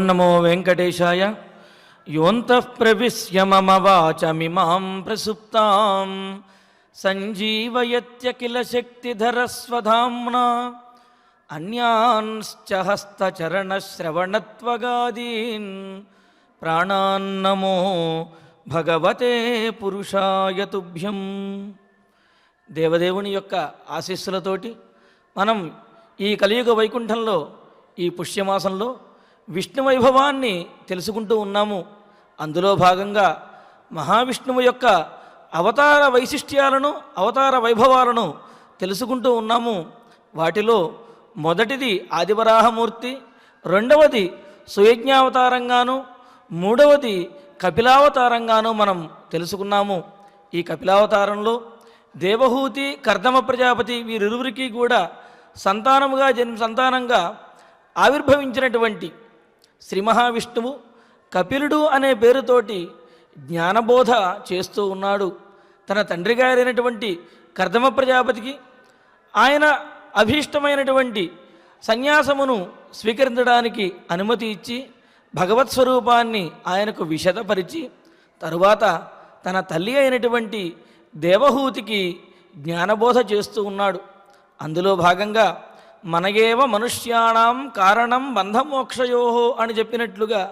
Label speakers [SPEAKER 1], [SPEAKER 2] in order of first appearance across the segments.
[SPEAKER 1] నమో వెంకటేశాయ. యోంతః ప్రవిశ్య మమ వాచమిమాం ప్రసుప్తాం సంజీవయత్యఖిల శక్తిధరస్వధామ్నా అన్యాన్శ్చ హస్తచరణశ్రవణత్వగాదీన్ ప్రాణాన్నమో భగవతే పురుషాయ తుభ్యం. దేవదేవుని యొక్క ఆశీస్సులతోటి మనం ఈ కలియుగ వైకుంఠంలో ఈ పుష్యమాసంలో విష్ణు వైభవాన్ని తెలుసుకుంటూ ఉన్నాము. అందులో భాగంగా మహావిష్ణువు యొక్క అవతార వైశిష్ట్యాలను అవతార వైభవాలను తెలుసుకుంటూ ఉన్నాము. వాటిలో మొదటిది ఆదివరాహమూర్తి, రెండవది సుయజ్ఞావతారంగాను, మూడవది కపిలావతారంగాను మనం తెలుసుకున్నాము. ఈ కపిలావతారంలో దేవహూతి కర్దమ ప్రజాపతి వీరిరువురికి కూడా సంతానంగా ఆవిర్భవించినటువంటి శ్రీ మహావిష్ణువు కపిలుడు అనే పేరుతోటి జ్ఞానబోధ చేస్తూ ఉన్నాడు. తన తండ్రి గారైనటువంటి కర్దమ ప్రజాపతికి ఆయన అభీష్టమైనటువంటి సన్యాసమును స్వీకరించడానికి అనుమతి ఇచ్చి భగవత్ స్వరూపాన్ని ఆయనకు విశదపరిచి తరువాత తన తల్లి అయినటువంటి దేవహూతికి జ్ఞానబోధ చేస్తూ ఉన్నాడు. అందులో భాగంగా మనయేవ మనుష్యాణం కారణం బంధమోక్షయో అని చెప్పినట్లుగా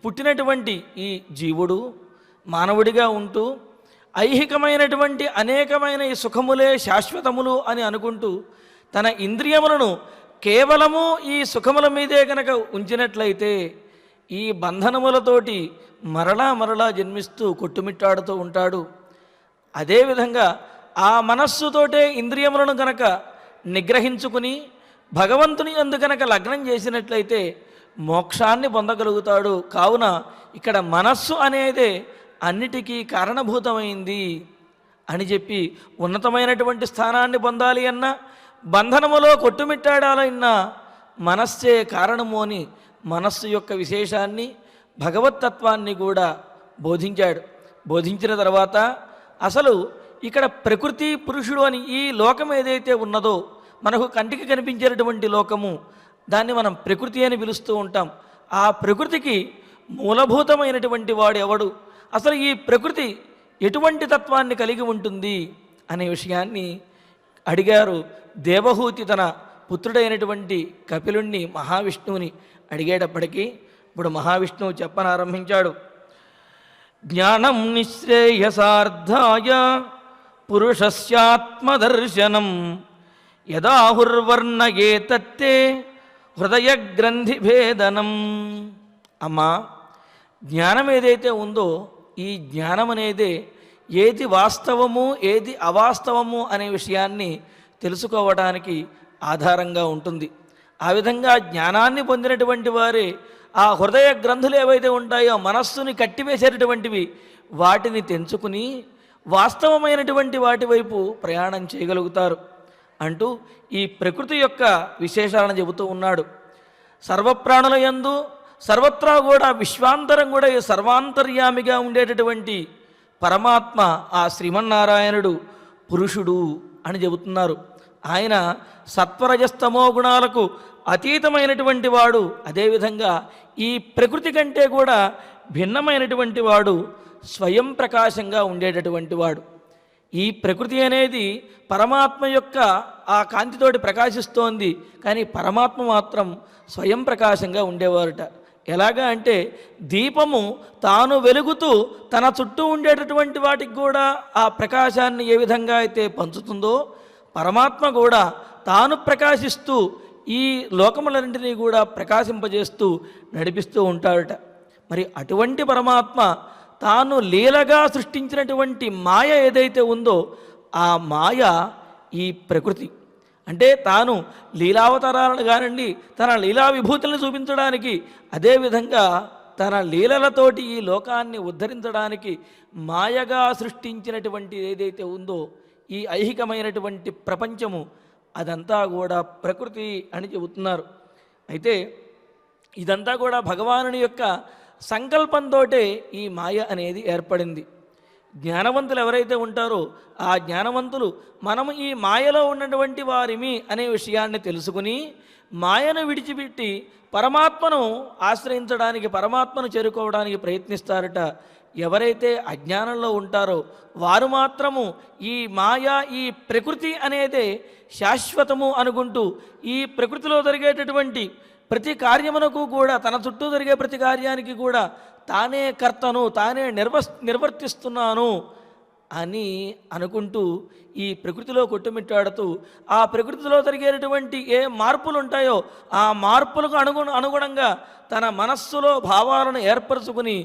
[SPEAKER 1] పుట్టినటువంటి ఈ జీవుడు మానవుడిగా ఉంటూ ఐహికమైనటువంటి అనేకమైన ఈ సుఖములే శాశ్వతములు అని అనుకుంటూ తన ఇంద్రియములను కేవలము ఈ సుఖముల మీదే కనుక ఉంచినట్లయితే ఈ బంధనములతోటి మరలా జన్మిస్తూ కొట్టుమిట్టాడుతూ ఉంటాడు. అదేవిధంగా ఆ మనస్సుతోటే ఇంద్రియములను కనుక నిగ్రహించుకుని భగవంతుని యందు కనుక లగ్నం చేసినట్లయితే మోక్షాన్ని పొందగలుగుతాడు. కావున ఇక్కడ మనస్సు అనేదే అన్నిటికీ కారణభూతమైంది అని చెప్పి ఉన్నతమైనటువంటి స్థానాన్ని పొందాలి అన్నా బంధనములో కొట్టుమిట్టాడాలన్నా మనస్సే కారణము అని మనస్సు యొక్క విశేషాన్ని భగవత్తత్వాన్ని కూడా బోధించాడు. బోధించిన తర్వాత అసలు ఇక్కడ ప్రకృతి పురుషుడు అని ఈ లోకం ఏదైతే ఉన్నదో మనకు కంటికి కనిపించేటటువంటి లోకము దాన్ని మనం ప్రకృతి అని పిలుస్తూ ఉంటాం. ఆ ప్రకృతికి మూలభూతమైనటువంటి వాడు ఎవడు, అసలు ఈ ప్రకృతి ఎటువంటి తత్వాన్ని కలిగి ఉంటుంది అనే విషయాన్ని అడిగారు దేవహూతి తన పుత్రుడైనటువంటి కపిలుణ్ణి మహావిష్ణువుని అడిగేటప్పటికీ ఇప్పుడు మహావిష్ణువు చెప్పనారంభించాడు. జ్ఞానం నిశ్రేయసార్థాయ పురుషస్యాత్మదర్శనం యదాహుర్వర్ణయేతత్తే హృదయగ్రంథిభేదనం. అమ్మా, జ్ఞానం ఏదైతే ఉందో ఈ జ్ఞానం అనేదే ఏది వాస్తవము ఏది అవాస్తవము అనే విషయాన్ని తెలుసుకోవడానికి ఆధారంగా ఉంటుంది. ఆ విధంగా జ్ఞానాన్ని పొందినటువంటి వారే ఆ హృదయ గ్రంథులు ఏవైతే ఉంటాయో మనస్సుని కట్టివేసేటటువంటివి వాటిని తెంచుకుని వాస్తవమైనటువంటి వాటి వైపు ప్రయాణం చేయగలుగుతారు అంటూ ఈ ప్రకృతి యొక్క విశేషాలను చెబుతూ ఉన్నాడు. సర్వప్రాణుల యందు సర్వత్రా కూడా విశ్వాంతరం కూడా ఈ సర్వాంతర్యామిగా ఉండేటటువంటి పరమాత్మ ఆ శ్రీమన్నారాయణుడు పురుషుడు అని చెబుతున్నారు. ఆయన సత్వరజస్తమో గుణాలకు అతీతమైనటువంటి వాడు. అదేవిధంగా ఈ ప్రకృతి కంటే కూడా భిన్నమైనటువంటి వాడు, స్వయం ప్రకాశంగా ఉండేటటువంటి వాడు. ఈ ప్రకృతి అనేది పరమాత్మ యొక్క ఆ కాంతితోటి ప్రకాశిస్తోంది, కానీ పరమాత్మ మాత్రం స్వయం ప్రకాశంగా ఉండేవారుట. ఎలాగా అంటే దీపము తాను వెలుగుతూ తన చుట్టూ ఉండేటటువంటి వాటికి కూడా ఆ ప్రకాశాన్ని ఏ విధంగా అయితే పంచుతుందో పరమాత్మ కూడా తాను ప్రకాశిస్తూ ఈ లోకములన్నింటినీ కూడా ప్రకాశింపజేస్తూ నడిపిస్తూ ఉంటాడట. మరి అటువంటి పరమాత్మ తాను లీలగా సృష్టించినటువంటి మాయ ఏదైతే ఉందో ఆ మాయ ఈ ప్రకృతి. అంటే తాను లీలావతారాలను కానండి తన లీలా విభూతులను చూపించడానికి, అదేవిధంగా తన లీలలతోటి ఈ లోకాన్ని ఉద్ధరించడానికి మాయగా సృష్టించినటువంటి ఏదైతే ఉందో ఈ ఐహికమైనటువంటి ప్రపంచము అదంతా కూడా ప్రకృతి అని చెబుతున్నారు. అయితే ఇదంతా కూడా భగవానుని యొక్క సంకల్పంతో ఈ మాయ అనేది ఏర్పడింది. జ్ఞానవంతులు ఎవరైతే ఉంటారో ఆ జ్ఞానవంతులు మనము ఈ మాయలో ఉన్నటువంటి వారిమి అనే విషయాన్ని తెలుసుకుని మాయను విడిచిపెట్టి పరమాత్మను ఆశ్రయించడానికి, పరమాత్మను చేరుకోవడానికి ప్రయత్నిస్తారట. ఎవరైతే అజ్ఞానంలో ఉంటారో వారు మాత్రము ఈ మాయా, ఈ ప్రకృతి అనేదే శాశ్వతము అనుకుంటూ ఈ ప్రకృతిలో జరిగేటటువంటి ప్రతి కార్యమునకు కూడా, తన చుట్టూ జరిగే ప్రతి కార్యానికి కూడా తానే కర్తను, తానే నిర్వర్తిస్తున్నాను అని అనుకుంటూ ఈ ప్రకృతిలో కొట్టుమిట్టాడుతూ ఆ ప్రకృతిలో జరిగేటటువంటి ఏ మార్పులు ఉంటాయో ఆ మార్పులకు అనుగుణంగా తన మనస్సులో భావాలను ఏర్పరచుకుని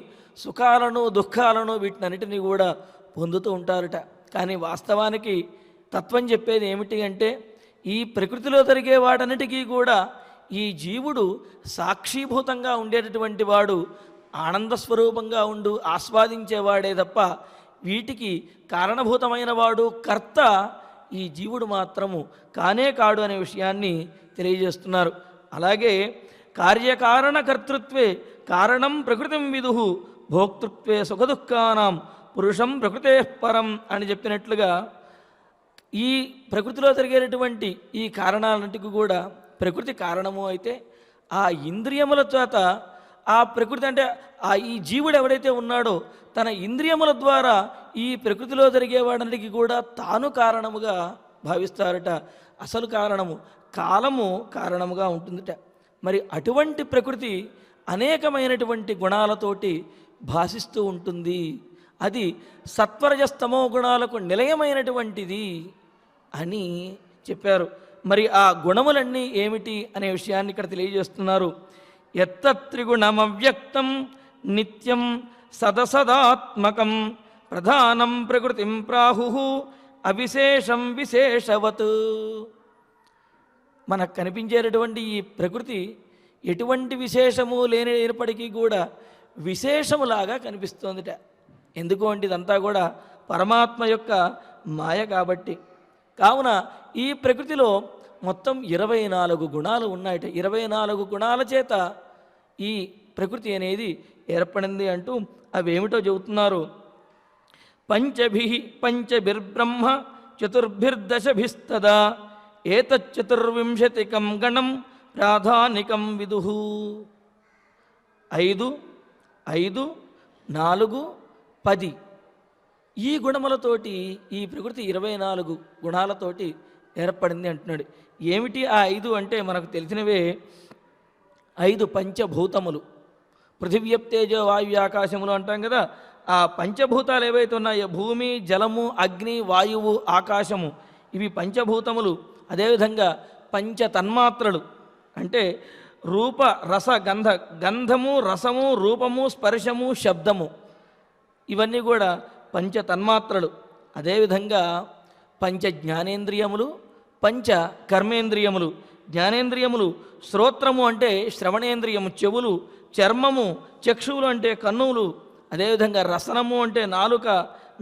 [SPEAKER 1] సుఖాలను, దుఃఖాలను వీటినన్నిటినీ కూడా పొందుతూ ఉంటారట. కానీ వాస్తవానికి తత్వం చెప్పేది ఏమిటి అంటే, ఈ ప్రకృతిలో జరిగే వాటన్నిటికీ కూడా ఈ జీవుడు సాక్షీభూతంగా ఉండేటటువంటి వాడు, ఆనంద స్వరూపంగా ఉండు ఆస్వాదించేవాడే తప్ప వీటికి కారణభూతమైన వాడు, కర్త ఈ జీవుడు మాత్రము కానే కాడు అనే విషయాన్ని తెలియజేస్తున్నారు. అలాగే కార్యకారణ కర్తృత్వే కారణం ప్రకృతిం విదుహు భోక్తృత్వే సుఖదుఃఖానాం పురుషం ప్రకృతే పరం అని చెప్పినట్లుగా ఈ ప్రకృతిలో జరిగేటటువంటి ఈ కారణాలన్నింటికి కూడా ప్రకృతి కారణము అయితే, ఆ ఇంద్రియముల చేత ఆ ప్రకృతి అంటే ఈ జీవుడు ఎవడైతే ఉన్నాడో తన ఇంద్రియముల ద్వారా ఈ ప్రకృతిలో జరిగేవాడన్నిటికీ కూడా తాను కారణముగా భావిస్తారట. అసలు కారణము కాలము కారణముగా ఉంటుందట. మరి అటువంటి ప్రకృతి అనేకమైనటువంటి గుణాలతోటి భాషిస్తూ ఉంటుంది. అది సత్వరజస్తమో గుణాలకు నిలయమైనటువంటిది అని చెప్పారు. మరి ఆ గుణములన్నీ ఏమిటి అనే విషయాన్ని ఇక్కడ తెలియజేస్తున్నారు. యత్త్రిగుణమవ్యక్తం నిత్యం సదసదాత్మకం ప్రధానం ప్రకృతిం ప్రాహు అవిశేషం విశేషవత్. మనకు కనిపించేటటువంటి ఈ ప్రకృతి ఎటువంటి విశేషము లేనప్పటికీ కూడా విశేషములాగా కనిపిస్తోందిట. ఎందుకు అంటే ఇదంతా కూడా పరమాత్మ యొక్క మాయ కాబట్టి. కావున ఈ ప్రకృతిలో మొత్తం 24 గుణాలు ఉన్నాయట. 24 గుణాల చేత ఈ ప్రకృతి అనేది ఏర్పడింది అంటూ అవేమిటో చెబుతున్నారు. పంచభిర్బ్రహ్మ చతుర్భిర్దశభిస్తదా ఏతచ్చతుర్వింశతికం గణం ప్రాధానికం విదుహు. 5, 5, 4, 10 ఈ గుణములతోటి ఈ ప్రకృతి 24 గుణాలతోటి ఏర్పడింది అంటున్నాడు. ఏమిటి ఆ 5 అంటే మనకు తెలిసినవే 5 పంచభూతములు. పృథివ్యప్తేజో వాయు ఆకాశములు అంటాం కదా. ఆ పంచభూతాలు ఏవైతే ఉన్నాయో భూమి, జలము, అగ్ని, వాయువు, ఆకాశము, ఇవి పంచభూతములు. అదేవిధంగా పంచ తన్మాత్రలు అంటే రూప రస గంధము, రసము, రూపము, స్పర్శము, శబ్దము, ఇవన్నీ కూడా పంచ తన్మాత్రలు. అదేవిధంగా పంచ జ్ఞానేంద్రియములు, పంచ కర్మేంద్రియములు. జ్ఞానేంద్రియములు శ్రోత్రము అంటే శ్రవణేంద్రియము చెవులు, చర్మము చక్షువులు అంటే కన్నులు, అదేవిధంగా రసనము అంటే నాలుక,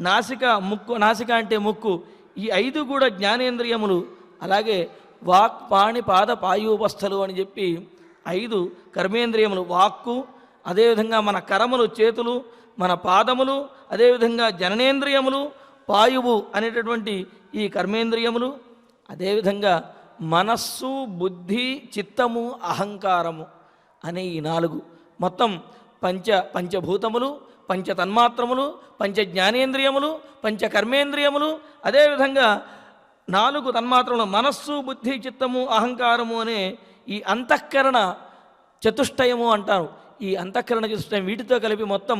[SPEAKER 1] నాసిక ముక్కు, నాసిక అంటే ముక్కు, ఈ 5 కూడా జ్ఞానేంద్రియములు. అలాగే వాక్ పాణి పాద పాయూపస్థలు అని చెప్పి 5 కర్మేంద్రియములు. వాక్కు, అదేవిధంగా మన కరములు చేతులు, మన పాదములు, అదేవిధంగా జననేంద్రియములు, పాయువు అనేటటువంటి ఈ కర్మేంద్రియములు, అదేవిధంగా మనస్సు, బుద్ధి, చిత్తము, అహంకారము అనే ఈ 4 మొత్తం పంచభూతములు, పంచ తన్మాత్రములు, పంచ జ్ఞానేంద్రియములు, పంచ కర్మేంద్రియములు, అదేవిధంగా 4 తన్మాత్రములు మనస్సు, బుద్ధి, చిత్తము, అహంకారము అనే ఈ అంతఃకరణ చతుష్టయము అంటారు. ఈ అంతఃకరణ చతుష్టయం వీటితో కలిపి మొత్తం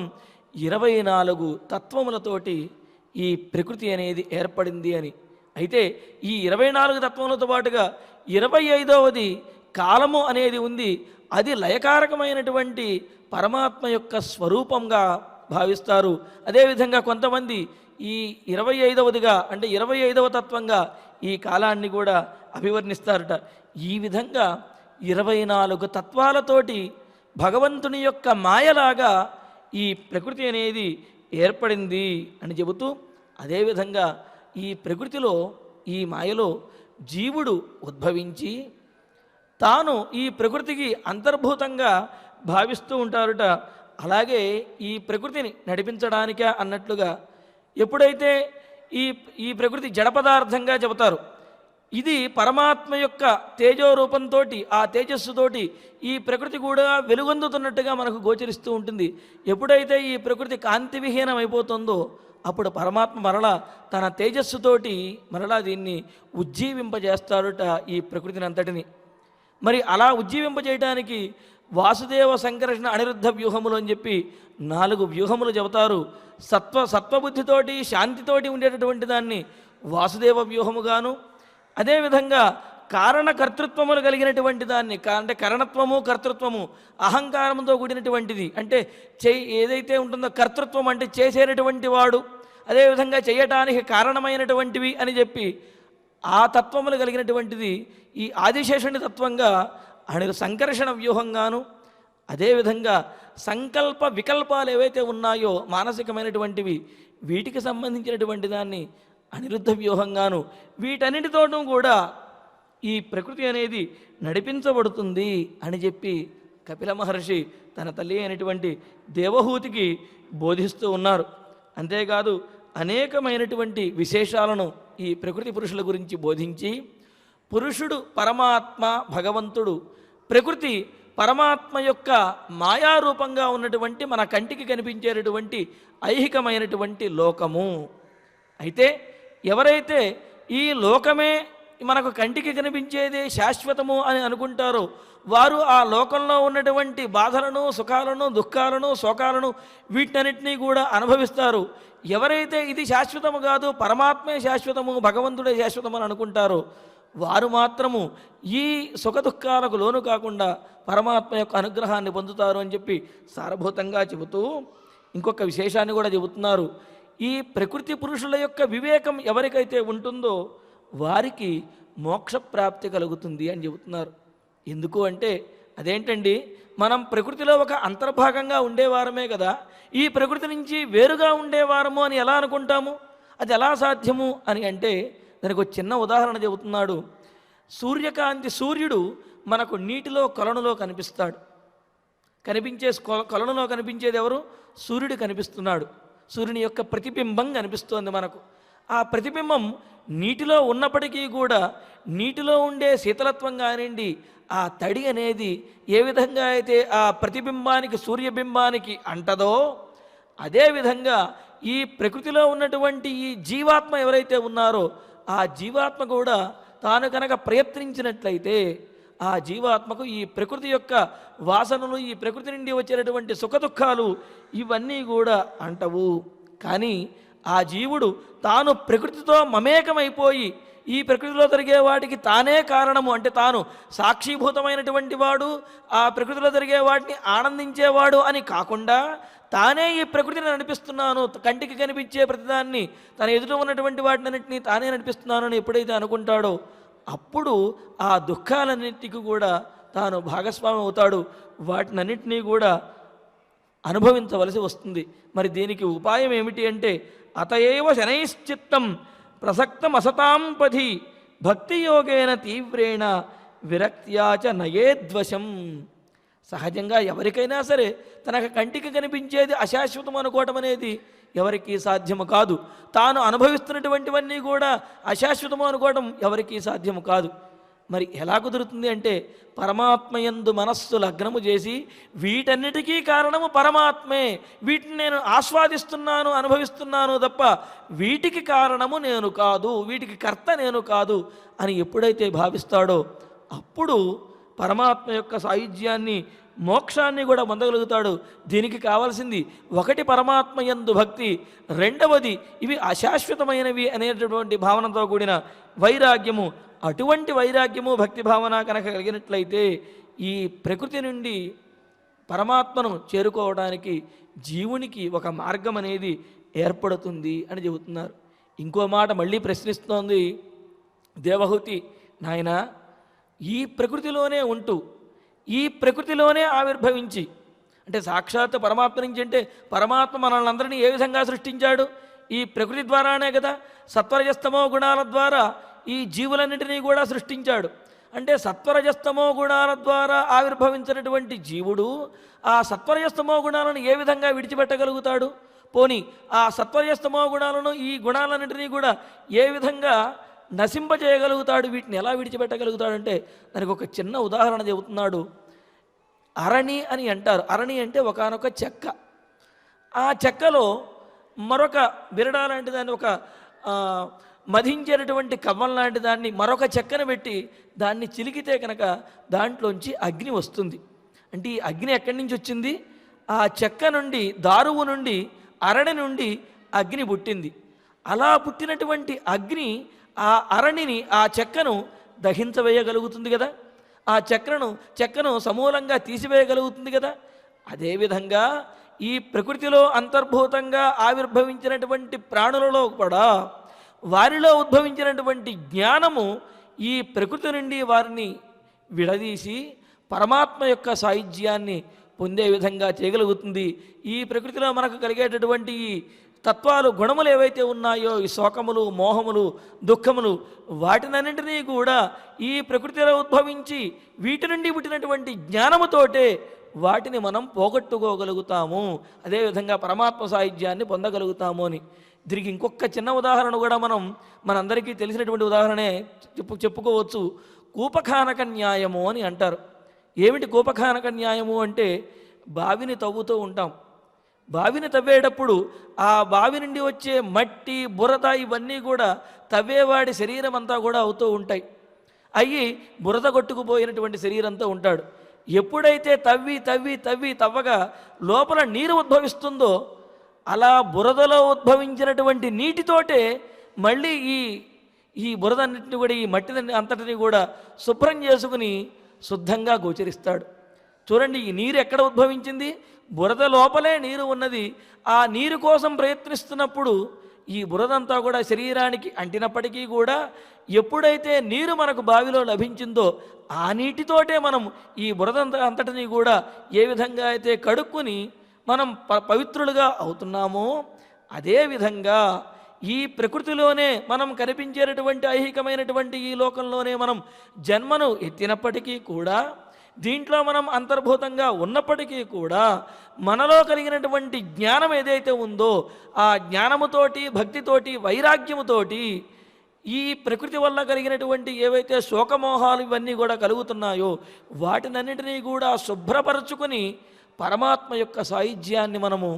[SPEAKER 1] 24 తత్వములతోటి ఈ ప్రకృతి అనేది ఏర్పడింది అని. అయితే ఈ 24 తత్వములతో పాటుగా 25వది కాలము అనేది ఉంది. అది లయకారకమైనటువంటి పరమాత్మ యొక్క స్వరూపంగా భావిస్తారు. అదేవిధంగా కొంతమంది ఈ 25వదిగా అంటే 25వ తత్వంగా ఈ కాలాన్ని కూడా అభివర్ణిస్తారట. ఈ విధంగా 24 తత్వాలతోటి భగవంతుని యొక్క మాయలాగా ఈ ప్రకృతి అనేది ఏర్పడింది అని చెబుతూ, అదేవిధంగా ఈ ప్రకృతిలో, ఈ మాయలో జీవుడు ఉద్భవించి తాను ఈ ప్రకృతికి అంతర్భూతంగా భావిస్తూ ఉంటారుట. అలాగే ఈ ప్రకృతిని నడిపించడానికే అన్నట్లుగా ఎప్పుడైతే ఈ ప్రకృతి జడ పదార్థంగా చెబుతారు, ఇది పరమాత్మ యొక్క తేజో రూపంతో ఆ తేజస్సుతోటి ఈ ప్రకృతి కూడా వెలుగొందుతున్నట్టుగా మనకు గోచరిస్తూ ఉంటుంది. ఎప్పుడైతే ఈ ప్రకృతి కాంతి విహీనం అయిపోతుందో అప్పుడు పరమాత్మ మరలా తన తేజస్సుతోటి మరలా దీన్ని ఉజ్జీవింపజేస్తాడుట ఈ ప్రకృతిని అంతటిని. మరి అలా ఉజ్జీవింపజేయడానికి వాసుదేవ సంకర్షణ అనిరుద్ధ వ్యూహములు అని చెప్పి 4 వ్యూహములు చెబుతారు. సత్వబుద్ధితోటి శాంతితోటి ఉండేటటువంటి దాన్ని వాసుదేవ వ్యూహముగాను, అదేవిధంగా కారణకర్తృత్వములు కలిగినటువంటి దాన్ని అంటే కరణత్వము కర్తృత్వము అహంకారంతో కూడినటువంటిది, అంటే ఏదైతే ఉంటుందో కర్తృత్వం అంటే చేసేటటువంటి వాడు, అదేవిధంగా చేయటానికి కారణమైనటువంటివి అని చెప్పి ఆ తత్వములు కలిగినటువంటిది ఈ ఆదిశేషుని తత్వంగా సంకర్షణ వ్యూహంగాను, అదేవిధంగా సంకల్ప వికల్పాలు ఏవైతే ఉన్నాయో మానసికమైనటువంటివి వీటికి సంబంధించినటువంటి దాన్ని అనిరుద్ధ వ్యూహంగాను, వీటన్నిటితోనూ కూడా ఈ ప్రకృతి అనేది నడిపించబడుతుంది అని చెప్పి కపిల మహర్షి తన తల్లి అయినటువంటి దేవహూతికి బోధిస్తూ ఉన్నారు. అంతేకాదు అనేకమైనటువంటి విశేషాలను ఈ ప్రకృతి పురుషుల గురించి బోధించి, పురుషుడు పరమాత్మ భగవంతుడు, ప్రకృతి పరమాత్మ యొక్క మాయారూపంగా ఉన్నటువంటి మన కంటికి కనిపించేటటువంటి ఐహికమైనటువంటి లోకము. అయితే ఎవరైతే ఈ లోకమే మనకు కంటికి కనిపించేదే శాశ్వతము అని అనుకుంటారో వారు ఆ లోకంలో ఉన్నటువంటి బాధలను సుఖాలను దుఃఖాలను శోకాలను వీటన్నిటినీ కూడా అనుభవిస్తారు. ఎవరైతే ఇది శాశ్వతము కాదు పరమాత్మే శాశ్వతము భగవంతుడే శాశ్వతము అని అనుకుంటారో వారు మాత్రము ఈ సుఖ దుఃఖాలకు లోను కాకుండా పరమాత్మ యొక్క అనుగ్రహాన్ని పొందుతారు అని చెప్పి సారభూతంగా చెబుతూ ఇంకొక విశేషాన్ని కూడా చెబుతున్నారు. ఈ ప్రకృతి పురుషుల యొక్క వివేకం ఎవరికైతే ఉంటుందో వారికి మోక్షప్రాప్తి కలుగుతుంది అని చెబుతున్నారు. ఎందుకు అంటే అదేంటండి, మనం ప్రకృతిలో ఒక అంతర్భాగంగా ఉండేవారమే కదా, ఈ ప్రకృతి నుంచి వేరుగా ఉండేవారము అని ఎలా అనుకుంటాము? అది ఎలా సాధ్యము అని అంటే దానికి ఒక చిన్న ఉదాహరణ చెబుతున్నాడు. సూర్యుడు మనకు నీటిలో కొలనులో కనిపిస్తాడు. కొలనులో కనిపించేది ఎవరు? సూర్యుడు కనిపిస్తున్నాడు. సూర్యుని యొక్క ప్రతిబింబం కనిపిస్తోంది మనకు. ఆ ప్రతిబింబం నీటిలో ఉన్నప్పటికీ కూడా నీటిలో ఉండే శీతలత్వం కానివ్వండి, ఆ తడి అనేది ఏ విధంగా అయితే ఆ ప్రతిబింబానికి సూర్యబింబానికి అంటదో అదేవిధంగా ఈ ప్రకృతిలో ఉన్నటువంటి ఈ జీవాత్మ ఎవరైతే ఉన్నారో ఆ జీవాత్మ కూడా తాను కనుక ప్రయత్నించినట్లయితే ఆ జీవాత్మకు ఈ ప్రకృతి యొక్క వాసనలు, ఈ ప్రకృతి నుండి వచ్చేటటువంటి సుఖదుఖాలు ఇవన్నీ కూడా అంటవు. కానీ ఆ జీవుడు తాను ప్రకృతితో మమేకమైపోయి ఈ ప్రకృతిలో జరిగే వాటికి తానే కారణము, అంటే తాను సాక్షిభూతమైనటువంటి వాడు, ఆ ప్రకృతిలో జరిగే వాటిని ఆనందించేవాడు అని కాకుండా తానే ఈ ప్రకృతిని నడిపిస్తున్నాను, కంటికి కనిపించే ప్రతిదాన్ని తన ఎదుట ఉన్నటువంటి వాటినన్నింటినీ తానే నడిపిస్తున్నాను అని ఎప్పుడైతే అనుకుంటాడో అప్పుడు ఆ దుఃఖాలన్నింటికి కూడా తాను భాగస్వామి అవుతాడు, వాటినన్నింటినీ కూడా అనుభవించవలసి వస్తుంది. మరి దీనికి ఉపాయం ఏమిటి అంటే అతయేవ శనైశ్చిత్తం ప్రసక్తం అసతాం పథి భక్తియోగేన తీవ్రేణ విరక్త్యాచ నయేద్వశం. సహజంగా ఎవరికైనా సరే తనకు కంటికి కనిపించేది అశాశ్వతం అనుకోవటం అనేది ఎవరికీ సాధ్యము కాదు. తాను అనుభవిస్తున్నటువంటివన్నీ కూడా అశాశ్వతము అనుకోవటం ఎవరికీ సాధ్యము కాదు. మరి ఎలా కుదురుతుంది అంటే పరమాత్మయందు మనస్సు లగ్నము చేసి వీటన్నిటికీ కారణము పరమాత్మే, వీటిని నేను ఆస్వాదిస్తున్నాను అనుభవిస్తున్నాను తప్ప వీటికి కారణము నేను కాదు, వీటికి కర్త నేను కాదు అని ఎప్పుడైతే భావిస్తాడో అప్పుడు పరమాత్మ యొక్క సాయుధ్యాన్ని మోక్షాన్ని కూడా పొందగలుగుతాడు. దీనికి కావాల్సింది ఒకటి పరమాత్మయందు భక్తి, రెండవది ఇవి అశాశ్వతమైనవి అనేటటువంటి భావనతో కూడిన వైరాగ్యము. అటువంటి వైరాగ్యము భక్తి భావన కనుక కలిగినట్లయితే ఈ ప్రకృతి నుండి పరమాత్మను చేరుకోవడానికి జీవునికి ఒక మార్గం అనేది ఏర్పడుతుంది అని చెబుతున్నారు. ఇంకో మాట మళ్ళీ ప్రశ్నిస్తోంది దేవహూతి, నాయన ఈ ప్రకృతిలోనే ఉంటూ ఈ ప్రకృతిలోనే ఆవిర్భవించి, అంటే సాక్షాత్ పరమాత్మ నుంచి, అంటే పరమాత్మ మనల్ని అందరినీ ఏ విధంగా సృష్టించాడు? ఈ ప్రకృతి ద్వారానే కదా. సత్వరజస్తమో గుణాల ద్వారా ఈ జీవులన్నింటినీ కూడా సృష్టించాడు. అంటే సత్వరజస్తమో గుణాల ద్వారా ఆవిర్భవించినటువంటి జీవుడు ఆ సత్వరజస్తమో గుణాలను ఏ విధంగా విడిచిపెట్టగలుగుతాడు? పోనీ ఆ సత్వరజస్తమో గుణాలను, ఈ గుణాలన్నింటినీ కూడా ఏ విధంగా నశింపజేయగలుగుతాడు, వీటిని ఎలా విడిచిపెట్టగలుగుతాడంటే దానికి ఒక చిన్న ఉదాహరణ చెబుతున్నాడు. అరణి అని అంటారు. అరణి అంటే ఒకానొక చెక్క. ఆ చెక్కలో మరొక బిరడా లాంటి దాన్ని, ఒక మధించేటటువంటి కవ్వం లాంటి దాన్ని మరొక చెక్కను పెట్టి దాన్ని చిలికితే కనుక దాంట్లోంచి అగ్ని వస్తుంది. అంటే ఈ అగ్ని ఎక్కడి నుంచి వచ్చింది? ఆ చెక్క నుండి, దారువు నుండి, అరణి నుండి అగ్ని పుట్టింది. అలా పుట్టినటువంటి అగ్ని ఆ అరణిని, ఆ చెక్కను దహించవేయగలుగుతుంది కదా, ఆ చెక్కను సమూలంగా తీసివేయగలుగుతుంది కదా. అదేవిధంగా ఈ ప్రకృతిలో అంతర్భూతంగా ఆవిర్భవించినటువంటి ప్రాణులలో కూడా వారిలో ఉద్భవించినటువంటి జ్ఞానము ఈ ప్రకృతి నుండి వారిని విడదీసి పరమాత్మ యొక్క సాయుధ్యాన్ని పొందే విధంగా చేయగలుగుతుంది. ఈ ప్రకృతిలో మనకు కలిగేటటువంటి ఈ తత్వాలు, గుణములు ఏవైతే ఉన్నాయో, ఈ శోకములు, మోహములు, దుఃఖములు, వాటినన్నింటినీ కూడా ఈ ప్రకృతిలో ఉద్భవించి వీటి నుండి పుట్టినటువంటి జ్ఞానముతోటే వాటిని మనం పోగొట్టుకోగలుగుతాము. అదేవిధంగా పరమాత్మ సాయుధ్యాన్ని పొందగలుగుతాము అని. దీనికి ఇంకొక చిన్న ఉదాహరణ కూడా మనందరికీ తెలిసినటువంటి ఉదాహరణే చెప్పుకోవచ్చు. కూపఖానక న్యాయము అని అంటారు. ఏమిటి కూపఖానక న్యాయము అంటే, బావిని తవ్వుతూ ఉంటాం. బావిని తవ్వేటప్పుడు ఆ బావి నుండి వచ్చే మట్టి, బురద ఇవన్నీ కూడా తవ్వేవాడి శరీరం అంతా కూడా అవుతూ ఉంటాయి. అయ్యి బురద కొట్టుకుపోయినటువంటి శరీరంతో ఉంటాడు. ఎప్పుడైతే తవ్వగా లోపల నీరు ఉద్భవిస్తుందో, అలా బురదలో ఉద్భవించినటువంటి నీటితోటే మళ్ళీ ఈ బురద అన్నింటినీ కూడా, ఈ మట్టిని అంతటిని కూడా శుభ్రం చేసుకుని శుద్ధంగా గోచరిస్తాడు. చూడండి, ఈ నీరు ఎక్కడ ఉద్భవించింది? బురద లోపలే నీరు ఉన్నది. ఆ నీరు కోసం ప్రయత్నిస్తున్నప్పుడు ఈ బురదంతా కూడా శరీరానికి అంటినప్పటికీ కూడా ఎప్పుడైతే నీరు మనకు బావిలో లభించిందో ఆ నీటితోటే మనం ఈ బురదంతా అంతటిని కూడా ఏ విధంగా అయితే కడుక్కుని మనం పవిత్రులుగా అవుతున్నామో, అదేవిధంగా ఈ ప్రకృతిలోనే మనం కనిపించేటటువంటి ఐహికమైనటువంటి ఈ లోకంలోనే మనం జన్మను ఎత్తినప్పటికీ కూడా, దీంట్లో మనం అంతర్భూతంగా ఉన్నప్పటికీ కూడా మనలో కలిగినటువంటి జ్ఞానం ఏదైతే ఉందో ఆ జ్ఞానముతోటి, భక్తితోటి, వైరాగ్యముతోటి ఈ ప్రకృతి వల్ల కలిగినటువంటి ఏవైతే శోకమోహాలు ఇవన్నీ కూడా కలుగుతున్నాయో వాటినన్నింటినీ కూడా శుభ్రపరచుకొని పరమాత్మ యొక్క సాయుధ్యాన్ని మనము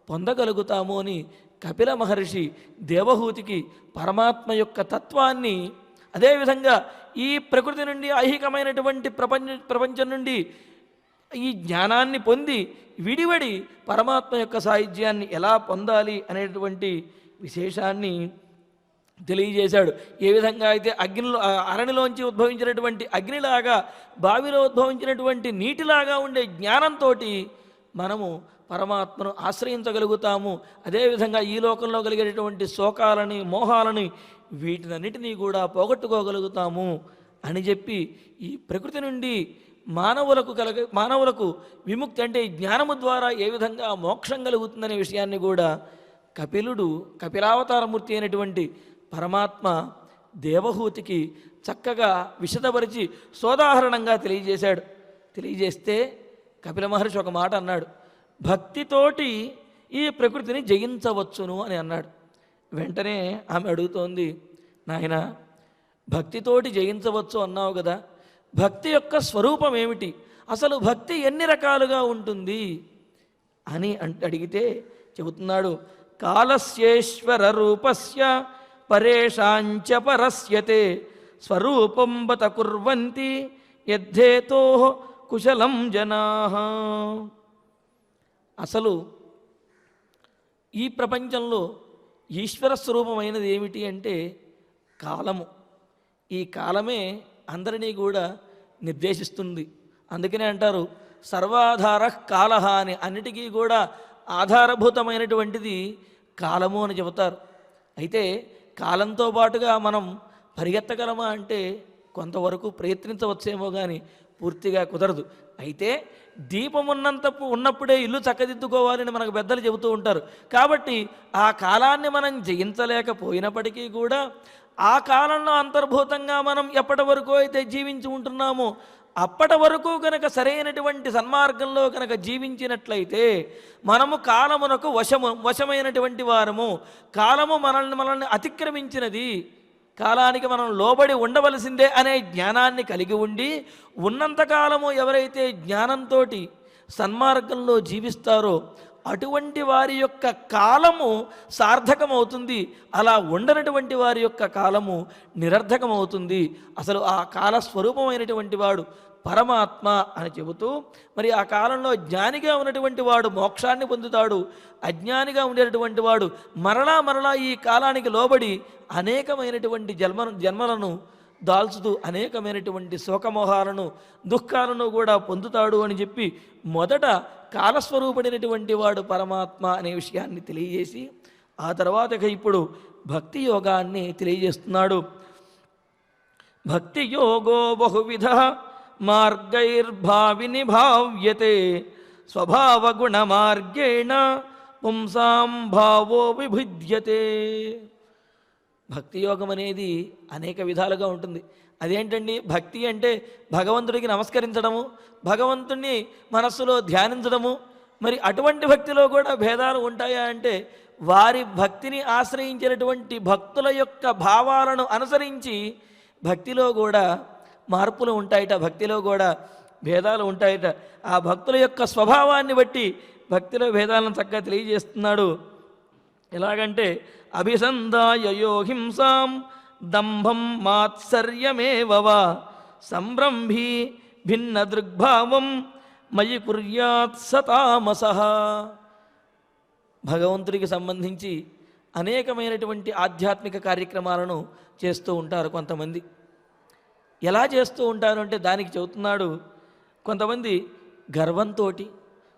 [SPEAKER 1] పొందగలుగుతాము అని కపిల మహర్షి దేవహూతికి పరమాత్మ యొక్క తత్వాన్ని, అదేవిధంగా ఈ ప్రకృతి నుండి, ఐహికమైనటువంటి ప్రపంచం నుండి ఈ జ్ఞానాన్ని పొంది విడివడి పరమాత్మ యొక్క సాయుధ్యాన్ని ఎలా పొందాలి అనేటువంటి విశేషాన్ని తెలియజేశాడు. ఏ విధంగా అయితే అరణిలోంచి ఉద్భవించినటువంటి అగ్నిలాగా, బావిలో ఉద్భవించినటువంటి నీటిలాగా ఉండే జ్ఞానంతో మనము పరమాత్మను ఆశ్రయించగలుగుతాము. అదేవిధంగా ఈ లోకంలో కలిగేటటువంటి శోకాలని, మోహాలని, వీటినన్నిటినీ పోగొట్టుకోగలుగుతాము అని చెప్పి ఈ ప్రకృతి నుండి మానవులకు విముక్తి అంటే జ్ఞానము ద్వారా ఏ విధంగా మోక్షం కలుగుతుందనే విషయాన్ని కూడా కపిలావతారమూర్తి అయినటువంటి పరమాత్మ దేవహూతికి చక్కగా విశదపరిచి సోదాహరణంగా తెలియజేశాడు. తెలియజేస్తే కపిల మహర్షి ఒక మాట అన్నాడు, భక్తితోటి ఈ ప్రకృతిని జయించవచ్చును అని అన్నాడు. వెంటనే ఆమె అడుగుతోంది, నాయన భక్తితోటి జయించవచ్చు అన్నావు కదా, భక్తి యొక్క స్వరూపం ఏమిటి, అసలు భక్తి ఎన్ని రకాలుగా ఉంటుంది అని అడిగితే చెబుతున్నాడు, కాలస్యేశ్వర రూపస్య పరేషాంచ పరస్యతే స్వరూపం బత కుర్వంతి యద్ధేతో కుశలం జనాః. అసలు ఈ ప్రపంచంలో ఈశ్వర స్వరూపమైనది ఏమిటి అంటే కాలము. ఈ కాలమే అందరినీ కూడా నిర్దేశిస్తుంది. అందుకనే అంటారు సర్వాధార కాలహ అని. అన్నిటికీ కూడా ఆధారభూతమైనటువంటిది కాలము అని చెబుతారు. అయితే కాలంతో పాటుగా మనం పరిగెత్తగలమా అంటే కొంతవరకు ప్రయత్నించవచ్చేమో కానీ పూర్తిగా కుదరదు. అయితే దీపం ఉన్నప్పుడే ఇల్లు చక్కదిద్దుకోవాలని మనకు పెద్దలు చెబుతూ ఉంటారు. కాబట్టి ఆ కాలాన్ని మనం జయించలేకపోయినప్పటికీ కూడా ఆ కాలంలో అంతర్భూతంగా మనం ఎప్పటి వరకు అయితే జీవించి ఉంటున్నామో అప్పటి వరకు కనుక సరైనటువంటి సన్మార్గంలో కనుక జీవించినట్లయితే మనము కాలమునకు వశమైనటువంటి వారము. కాలము మనల్ని అతిక్రమించినది కాలానికి మనం లోబడి ఉండవలసిందే అనే జ్ఞానాన్ని కలిగి ఉండి ఉన్నంతకాలము ఎవరైతే జ్ఞానంతో సన్మార్గంలో జీవిస్తారో అటువంటి వారి యొక్క కాలము సార్థకమవుతుంది. అలా ఉండనటువంటి వారి యొక్క కాలము నిరర్ధకమవుతుంది. అసలు ఆ కాల స్వరూపమైనటువంటి వాడు పరమాత్మ అని చెబుతూ, మరి ఆ కాలంలో జ్ఞానిగా ఉన్నటువంటి వాడు మోక్షాన్ని పొందుతాడు, అజ్ఞానిగా ఉండేటటువంటి వాడు మరలా ఈ కాలానికి లోబడి అనేకమైనటువంటి జన్మలను దాల్చుతూ అనేకమైనటువంటి శోకమోహాలను దుఃఖాలను కూడా పొందుతాడు అని చెప్పి మొదట కాలస్వరూపుడైనటువంటి వాడు పరమాత్మ అనే విషయాన్ని తెలియజేసి ఆ తర్వాత ఇప్పుడు భక్తి యోగాన్ని తెలియజేస్తున్నాడు. భక్తి యోగో బహువిధ మార్గైర్భావిని భావ్యతే స్వభావగుణ మార్గేణ పుంసాం భావో విభిద్యతే. భక్తి యోగం అనేది అనేక విధాలుగా ఉంటుంది. అదేంటండి? భక్తి అంటే భగవంతుడికి నమస్కరించడము, భగవంతుణ్ణి మనస్సులో ధ్యానించడము. మరి అటువంటి భక్తిలో కూడా భేదాలు ఉంటాయా అంటే వారి భక్తిని ఆశ్రయించినటువంటి భక్తుల యొక్క భావాలను అనుసరించి భక్తిలో కూడా మార్పులు ఉంటాయట, భక్తిలో కూడా భేదాలు ఉంటాయట. ఆ భక్తుల యొక్క స్వభావాన్ని బట్టి భక్తిలో భేదాలను చక్కగా తెలియజేస్తున్నాడు. ఎలాగంటే అభిసందాయయో హింసాం దంభం మాత్సర్యమేవవా సంభ్రంభీ భిన్న దృగ్భావం మయి కుర్యాత్ సతామసః. భగవంతుడికి సంబంధించి అనేకమైనటువంటి ఆధ్యాత్మిక కార్యక్రమాలను చేస్తూ ఉంటారు కొంతమంది. ఎలా చేస్తూ ఉంటారు అంటే దానికి చెబుతున్నాడు. కొంతమంది గర్వంతో,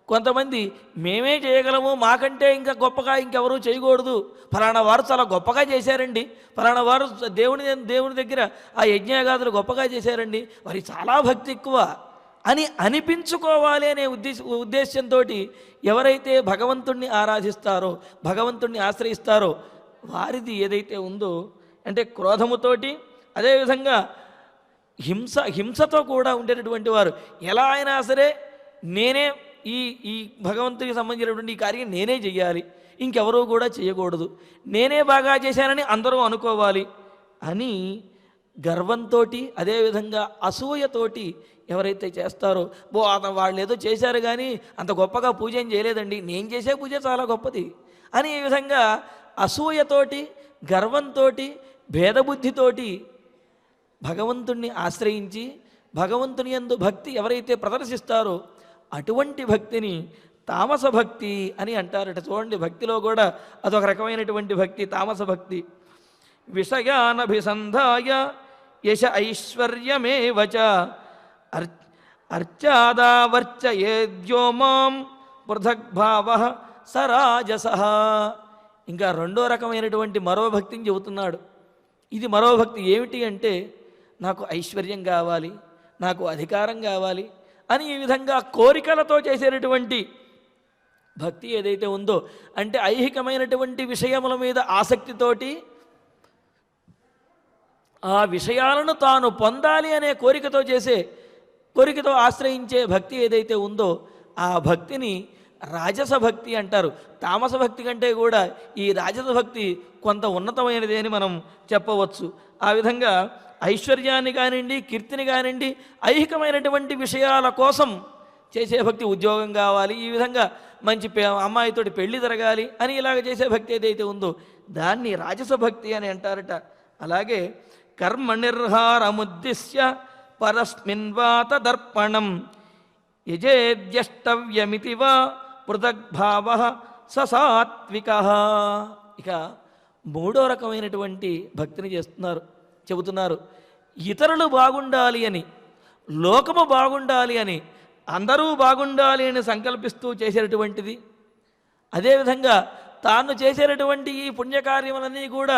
[SPEAKER 1] కొంతమంది మేమే చేయగలము, మాకంటే ఇంకా గొప్పగా ఇంకెవరూ చేయకూడదు, ఫలానా వారు చాలా గొప్పగా చేశారండి, ఫలానా వారు దేవుని దగ్గర ఆ యజ్ఞయాగాదులు గొప్పగా చేశారండి, వారికి చాలా భక్తి ఎక్కువ అని అనిపించుకోవాలి అనే ఉద్దేశంతో ఎవరైతే భగవంతుణ్ణి ఆరాధిస్తారో, భగవంతుణ్ణి ఆశ్రయిస్తారో వారిది ఏదైతే ఉందో అంటే క్రోధముతోటి, అదేవిధంగా హింసతో కూడా ఉండేటటువంటి వారు ఎలా అయినా సరే నేనే ఈ భగవంతుడికి సంబంధించినటువంటి ఈ కార్యం నేనే చెయ్యాలి, ఇంకెవరూ కూడా చేయకూడదు, నేనే బాగా చేశానని అందరూ అనుకోవాలి అని గర్వంతో, అదేవిధంగా అసూయతోటి ఎవరైతే చేస్తారో, వాళ్ళు ఏదో చేశారు కానీ అంత గొప్పగా పూజ ఏం చేయలేదండి, నేను చేసే పూజ చాలా గొప్పది అని ఈ విధంగా అసూయతోటి, గర్వంతో, భేదబుద్ధితోటి భగవంతుణ్ణి ఆశ్రయించి భగవంతుని యందు భక్తి ఎవరైతే ప్రదర్శిస్తారో అటువంటి భక్తిని తామస భక్తి అని అంటారట. చూడండి, భక్తిలో కూడా అదొక రకమైనటువంటి భక్తి, తామస భక్తి. విషయానభిసంధాయ యశ ఐశ్వర్యమేవచ అర్చాదావర్చయేద్యో మాం పృథగ్భావ సరాజసః. ఇంకా రెండో రకమైనటువంటి మరో భక్తిని చెబుతున్నాడు. ఇది మరో భక్తి ఏమిటి అంటే నాకు ఐశ్వర్యం కావాలి, నాకు అధికారం కావాలి అని ఈ విధంగా కోరికలతో చేసేటటువంటి భక్తి ఏదైతే ఉందో అంటే ఐహికమైనటువంటి విషయముల మీద ఆసక్తితోటి ఆ విషయాలను తాను పొందాలి అనే కోరికతో ఆశ్రయించే భక్తి ఏదైతే ఉందో ఆ భక్తిని రాజస భక్తి అంటారు. తామస భక్తి కంటే కూడా ఈ రాజస భక్తి కొంత ఉన్నతమైనది అని మనం చెప్పవచ్చు. ఆ విధంగా ఐశ్వర్యాన్ని కానివ్వండి, కీర్తిని కానివ్వండి, ఐహికమైనటువంటి విషయాల కోసం చేసే భక్తి, ఉద్యోగం కావాలి, ఈ విధంగా మంచి అమ్మాయితోటి పెళ్లి జరగాలి అని ఇలాగ చేసే భక్తి ఏదైతే ఉందో దాన్ని రాజస భక్తి అని అంటారట. అలాగే కర్మ నిర్హారముద్దిశ్య పరస్మిన్వాత దర్పణం యజేద్యష్టవ్యమితి వా పృథగ్భావ ససాత్విక. ఇక మూడో రకమైనటువంటి భక్తిని చెబుతున్నారు. ఇతరులు బాగుండాలి అని, లోకము బాగుండాలి అని, అందరూ బాగుండాలి అని సంకల్పిస్తూ చేసేటటువంటిది. అదేవిధంగా తాను చేసేటటువంటి ఈ పుణ్యకార్యములన్నీ కూడా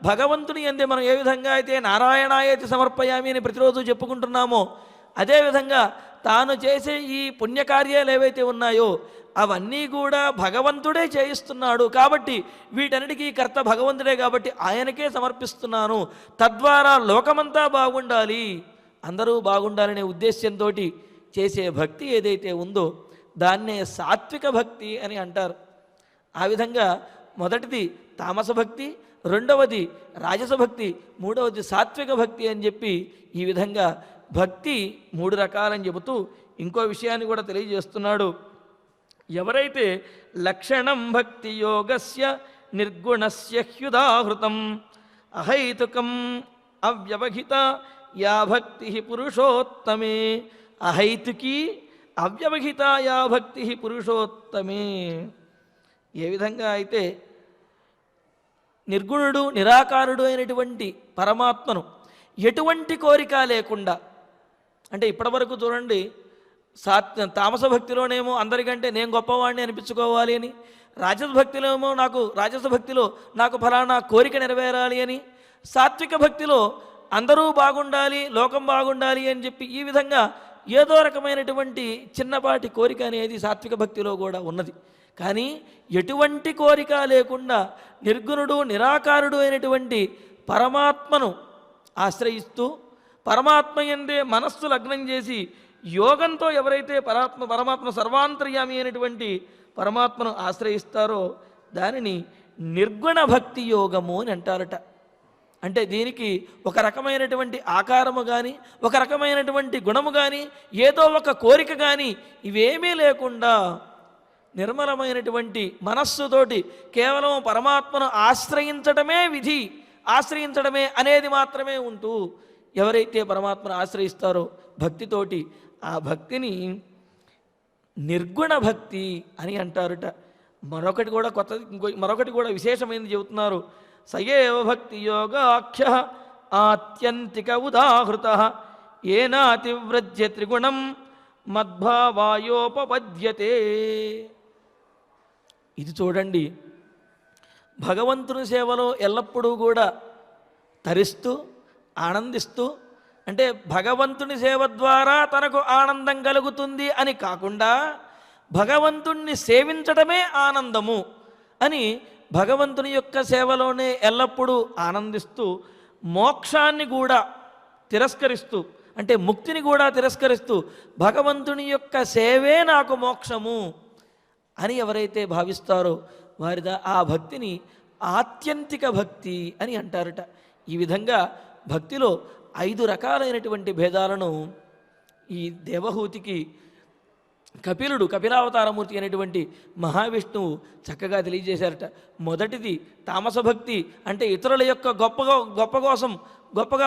[SPEAKER 1] భగవంతుని యందే మనం ఏ విధంగా అయితే నారాయణాయేతి సమర్పయామి అని ప్రతిరోజు చెప్పుకుంటున్నామో అదేవిధంగా తాను చేసే ఈ పుణ్యకార్యాలు ఏవైతే ఉన్నాయో అవన్నీ కూడా భగవంతుడే చేయిస్తున్నాడు కాబట్టి వీటన్నిటికీ కర్త భగవంతుడే కాబట్టి ఆయనకే సమర్పిస్తున్నాను, తద్వారా లోకమంతా బాగుండాలి, అందరూ బాగుండాలనే ఉద్దేశ్యంతో చేసే భక్తి ఏదైతే ఉందో దాన్నే సాత్విక భక్తి అని అంటారు. ఆ విధంగా మొదటిది తామస భక్తి, రెండవది రాజస భక్తి, మూడవది సాత్విక భక్తి అని చెప్పి ఈ విధంగా భక్తి 3 రకాలని చెబుతూ ఇంకో విషయాన్ని కూడా తెలియజేస్తున్నాడు. ఎవరైతే లక్షణం భక్తి యోగస్య నిర్గుణస్య హ్యుదాహృతం అహైతుకం అవ్యవహిత యా భక్తి పురుషోత్తమే. అహైతుకి అవ్యవహిత యా భక్తి పురుషోత్తమే. ఏ విధంగా అయితే నిర్గుణుడు నిరాకారుడు అయినటువంటి పరమాత్మను ఎటువంటి కోరిక లేకుండా, అంటే ఇప్పటివరకు చూడండి, తామస భక్తిలోనేమో అందరికంటే నేను గొప్పవాడిని అనిపించుకోవాలి అని, రాజస భక్తిలో నాకు ఫలానా కోరిక నెరవేరాలి అని, సాత్విక భక్తిలో అందరూ బాగుండాలి, లోకం బాగుండాలి అని చెప్పి ఈ విధంగా ఏదో రకమైనటువంటి చిన్నపాటి కోరిక అనేది సాత్విక భక్తిలో కూడా ఉన్నది. కానీ ఎటువంటి కోరిక లేకుండా నిర్గుణుడు నిరాకారుడు అయినటువంటి పరమాత్మను ఆశ్రయిస్తూ పరమాత్మ యందే మనస్సు లగ్నం చేసి యోగంతో ఎవరైతే పరమాత్మ సర్వాంతర్యామి అయినటువంటి పరమాత్మను ఆశ్రయిస్తారో దానిని నిర్గుణ భక్తి యోగము అని అంటారట. అంటే దీనికి ఒక రకమైనటువంటి ఆకారము కానీ, ఒక రకమైనటువంటి గుణము కానీ, ఏదో ఒక కోరిక కానీ ఇవేమీ లేకుండా నిర్మలమైనటువంటి మనస్సుతోటి కేవలం పరమాత్మను ఆశ్రయించడమే విధి, ఆశ్రయించడమే అనేది మాత్రమే ఉంటూ ఎవరైతే పరమాత్మను ఆశ్రయిస్తారో భక్తితోటి ఆ భక్తిని నిర్గుణ భక్తి అని అంటారట. మరొకటి కూడా విశేషమైనది చెబుతున్నారు. సయేవ భక్తి యోగాఖ్య ఆత్యంతిక ఉదాహృత ఏనాతివ్రజ్య త్రిగుణం మద్భావాయోపపద్యతే. ఇది చూడండి, భగవంతుని సేవలో ఎల్లప్పుడూ కూడా తరిస్తూ ఆనందిస్తూ, అంటే భగవంతుని సేవ ద్వారా తనకు ఆనందం కలుగుతుంది అని కాకుండా భగవంతుణ్ణి సేవించడమే ఆనందము అని భగవంతుని యొక్క సేవలోనే ఎల్లప్పుడూ ఆనందిస్తూ మోక్షాన్ని కూడా తిరస్కరిస్తూ, అంటే ముక్తిని కూడా తిరస్కరిస్తూ భగవంతుని యొక్క సేవే నాకు మోక్షము అని ఎవరైతే భావిస్తారో ఆ భక్తిని ఆత్యంతిక భక్తి అని అంటారట. ఈ విధంగా భక్తిలో 5 రకాలైనటువంటి భేదాలను ఈ దేవహూతికి కపిలావతారమూర్తి అనేటువంటి మహావిష్ణువు చక్కగా తెలియజేశారట. మొదటిది తామస భక్తి, అంటే ఇతరుల యొక్క గొప్పగా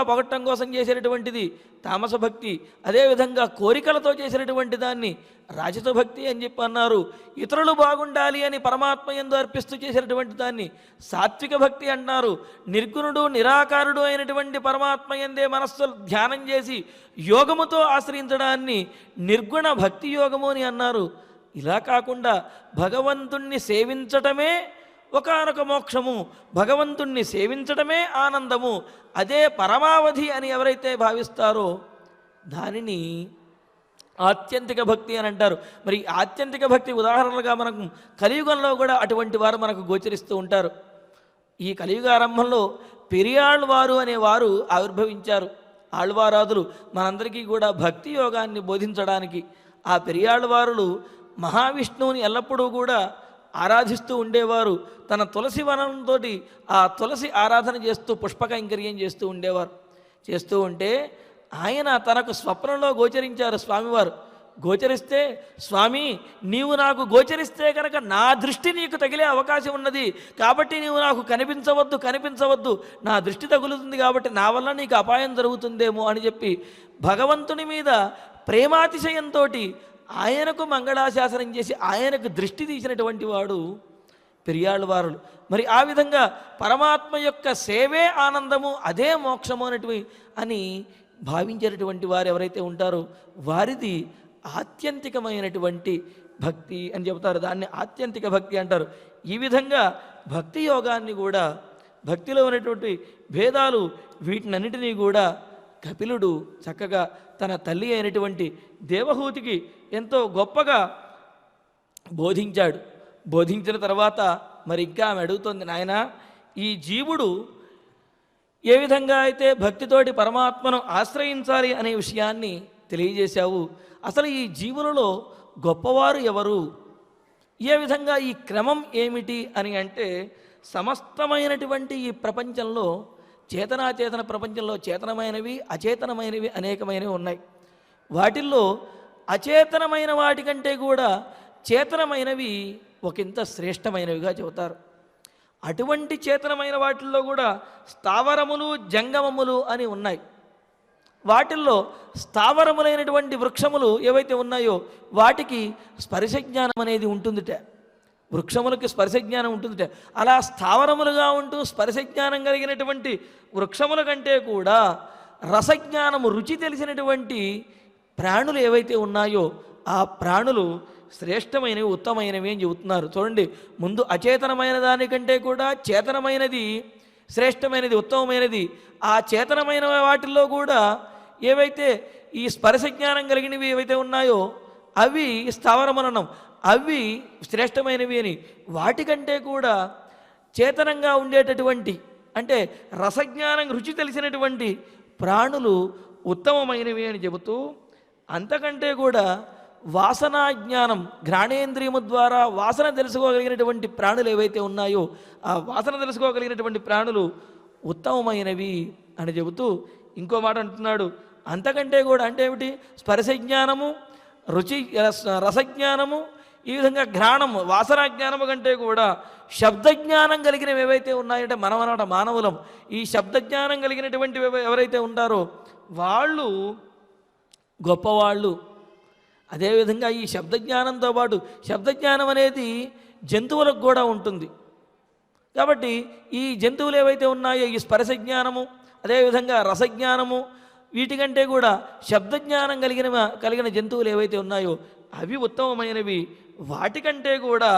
[SPEAKER 1] పొగట్టం కోసం చేసేటటువంటిది తామస భక్తి. అదేవిధంగా కోరికలతో చేసినటువంటి దాన్ని రాజస భక్తి అని చెప్పి అన్నారు. ఇతరులు బాగుండాలి అని పరమాత్మ యందు అర్పిస్తూ చేసినటువంటి దాన్ని సాత్విక భక్తి అన్నారు. నిర్గుణుడు నిరాకారుడు అయినటువంటి పరమాత్మ యందే మనస్సు ధ్యానం చేసి యోగముతో ఆశ్రయించడాన్ని నిర్గుణ భక్తి యోగము అని అన్నారు. ఇలా కాకుండా భగవంతుణ్ణి సేవించటమే ఒకానొక మోక్షము, భగవంతుణ్ణి సేవించడమే ఆనందము, అదే పరమావధి అని ఎవరైతే భావిస్తారో దానిని ఆత్యంతిక భక్తి అని అంటారు. మరి ఆత్యంతిక భక్తి ఉదాహరణలుగా మనకు కలియుగంలో కూడా అటువంటి వారు మనకు గోచరిస్తూ ఉంటారు. ఈ కలియుగ ఆరంభంలో పెరియాళ్వారు అనేవారు ఆవిర్భవించారు. ఆళ్వారాదులు మనందరికీ కూడా భక్తి యోగాన్ని బోధించడానికి. ఆ పెరియాళ్వారులు మహావిష్ణువుని ఎల్లప్పుడూ కూడా ఆరాధిస్తూ ఉండేవారు. తన తులసి వనంతో ఆ తులసి ఆరాధన చేస్తూ పుష్పకైంకర్యం చేస్తూ ఉండేవారు. చేస్తూ ఉంటే ఆయన తనకు స్వప్నంలో గోచరించారు స్వామివారు. గోచరిస్తే, స్వామి నీవు నాకు గోచరిస్తే కనుక నా దృష్టి నీకు తగిలే అవకాశం ఉన్నది, కాబట్టి నీవు నాకు కనిపించవద్దు, నా దృష్టి తగులుతుంది, కాబట్టి నా వల్ల నీకు అపాయం జరుగుతుందేమో అని చెప్పి భగవంతుని మీద ప్రేమాతిశయంతో ఆయనకు మంగళాశాసనం చేసి ఆయనకు దృష్టి తీసినటువంటి వాడు పెరియాళ్వారులు. మరి ఆ విధంగా పరమాత్మ యొక్క సేవే ఆనందము, అదే మోక్షము అని భావించేటటువంటి వారు ఎవరైతే ఉంటారో వారిది ఆత్యంతికమైనటువంటి భక్తి అని చెబుతారు. దాన్ని ఆత్యంతిక భక్తి అంటారు. ఈ విధంగా భక్తి యోగాన్ని కూడా, భక్తిలో ఉన్నటువంటి భేదాలు, వీటినన్నిటినీ కూడా కపిలుడు చక్కగా తన తల్లి అయినటువంటి దేవహూతికి ఎంతో గొప్పగా బోధించాడు. బోధించిన తర్వాత మరి ఇంకా ఆమె అడుగుతోంది, నాయన ఈ జీవుడు ఏ విధంగా అయితే భక్తితోటి పరమాత్మను ఆశ్రయించాలి అనే విషయాన్ని తెలియజేశావు. అసలు ఈ జీవులలో గొప్పవారు ఎవరు, ఏ విధంగా ఈ క్రమం ఏమిటి అని అంటే సమస్తమైనటువంటి ఈ ప్రపంచంలో చేతనాచేతన ప్రపంచంలో చేతనమైనవి అచేతనమైనవి అనేకమైనవి ఉన్నాయి. వాటిల్లో అచేతనమైన వాటికంటే కూడా చేతనమైనవి ఒకంత శ్రేష్టమైనవిగా చెబుతారు. అటువంటి చేతనమైన వాటిల్లో కూడా స్థావరములు జంగమములు అని ఉన్నాయి. వాటిల్లో స్థావరములైనటువంటి వృక్షములు ఏవైతే ఉన్నాయో వాటికి స్పర్శజ్ఞానం అనేది ఉంటుందిట. వృక్షములకి స్పర్శజ్ఞానం ఉంటుందిట. అలా స్థావరములుగా ఉంటూ స్పర్శజ్ఞానం కలిగినటువంటి వృక్షముల కంటే కూడా రసజ్ఞానము రుచి తెలిసినటువంటి ప్రాణులు ఏవైతే ఉన్నాయో ఆ ప్రాణులు శ్రేష్టమైనవి ఉత్తమమైనవి అని చెబుతున్నారు. చూడండి, ముందు అచేతనమైన దానికంటే కూడా చేతనమైనది శ్రేష్టమైనది ఉత్తమమైనది. ఆ చేతనమైన వాటిల్లో కూడా ఏవైతే ఈ స్పర్శ జ్ఞానం కలిగినవి ఏవైతే ఉన్నాయో అవి స్థావరమననం, అవి శ్రేష్టమైనవి అని. వాటికంటే కూడా చేతనంగా ఉండేటటువంటి అంటే రసజ్ఞానం రుచి తెలిసినటువంటి ప్రాణులు ఉత్తమమైనవి అని చెబుతూ, అంతకంటే కూడా వాసనా జ్ఞానం ఘ్రాణేంద్రియము ద్వారా వాసన తెలుసుకోగలిగినటువంటి ప్రాణులు ఏవైతే ఉన్నాయో ఆ వాసన తెలుసుకోగలిగినటువంటి ప్రాణులు ఉత్తమమైనవి అని చెబుతూ ఇంకో మాట అంటున్నాడు. అంతకంటే కూడా అంటే ఏమిటి? స్పర్శ జ్ఞానము, రుచి రసజ్ఞానము, ఈ విధంగా ఘ్రాణము వాసనా జ్ఞానము కంటే కూడా శబ్దజ్ఞానం కలిగినవి ఏవైతే ఉన్నాయంటే మనమనమాట మానవులం. ఈ శబ్దజ్ఞానం కలిగినటువంటి ఎవరైతే ఉంటారో వాళ్ళు గొప్పవాళ్ళు. అదేవిధంగా ఈ శబ్దజ్ఞానంతో పాటు శబ్దజ్ఞానం అనేది జంతువులకు కూడా ఉంటుంది. కాబట్టి ఈ జంతువులు ఏవైతే ఉన్నాయో ఈ స్పర్శ జ్ఞానము అదేవిధంగా రసజ్ఞానము వీటికంటే కూడా శబ్దజ్ఞానం కలిగిన జంతువులు ఏవైతే ఉన్నాయో అవి ఉత్తమమైనవి. వాటికంటే కూడా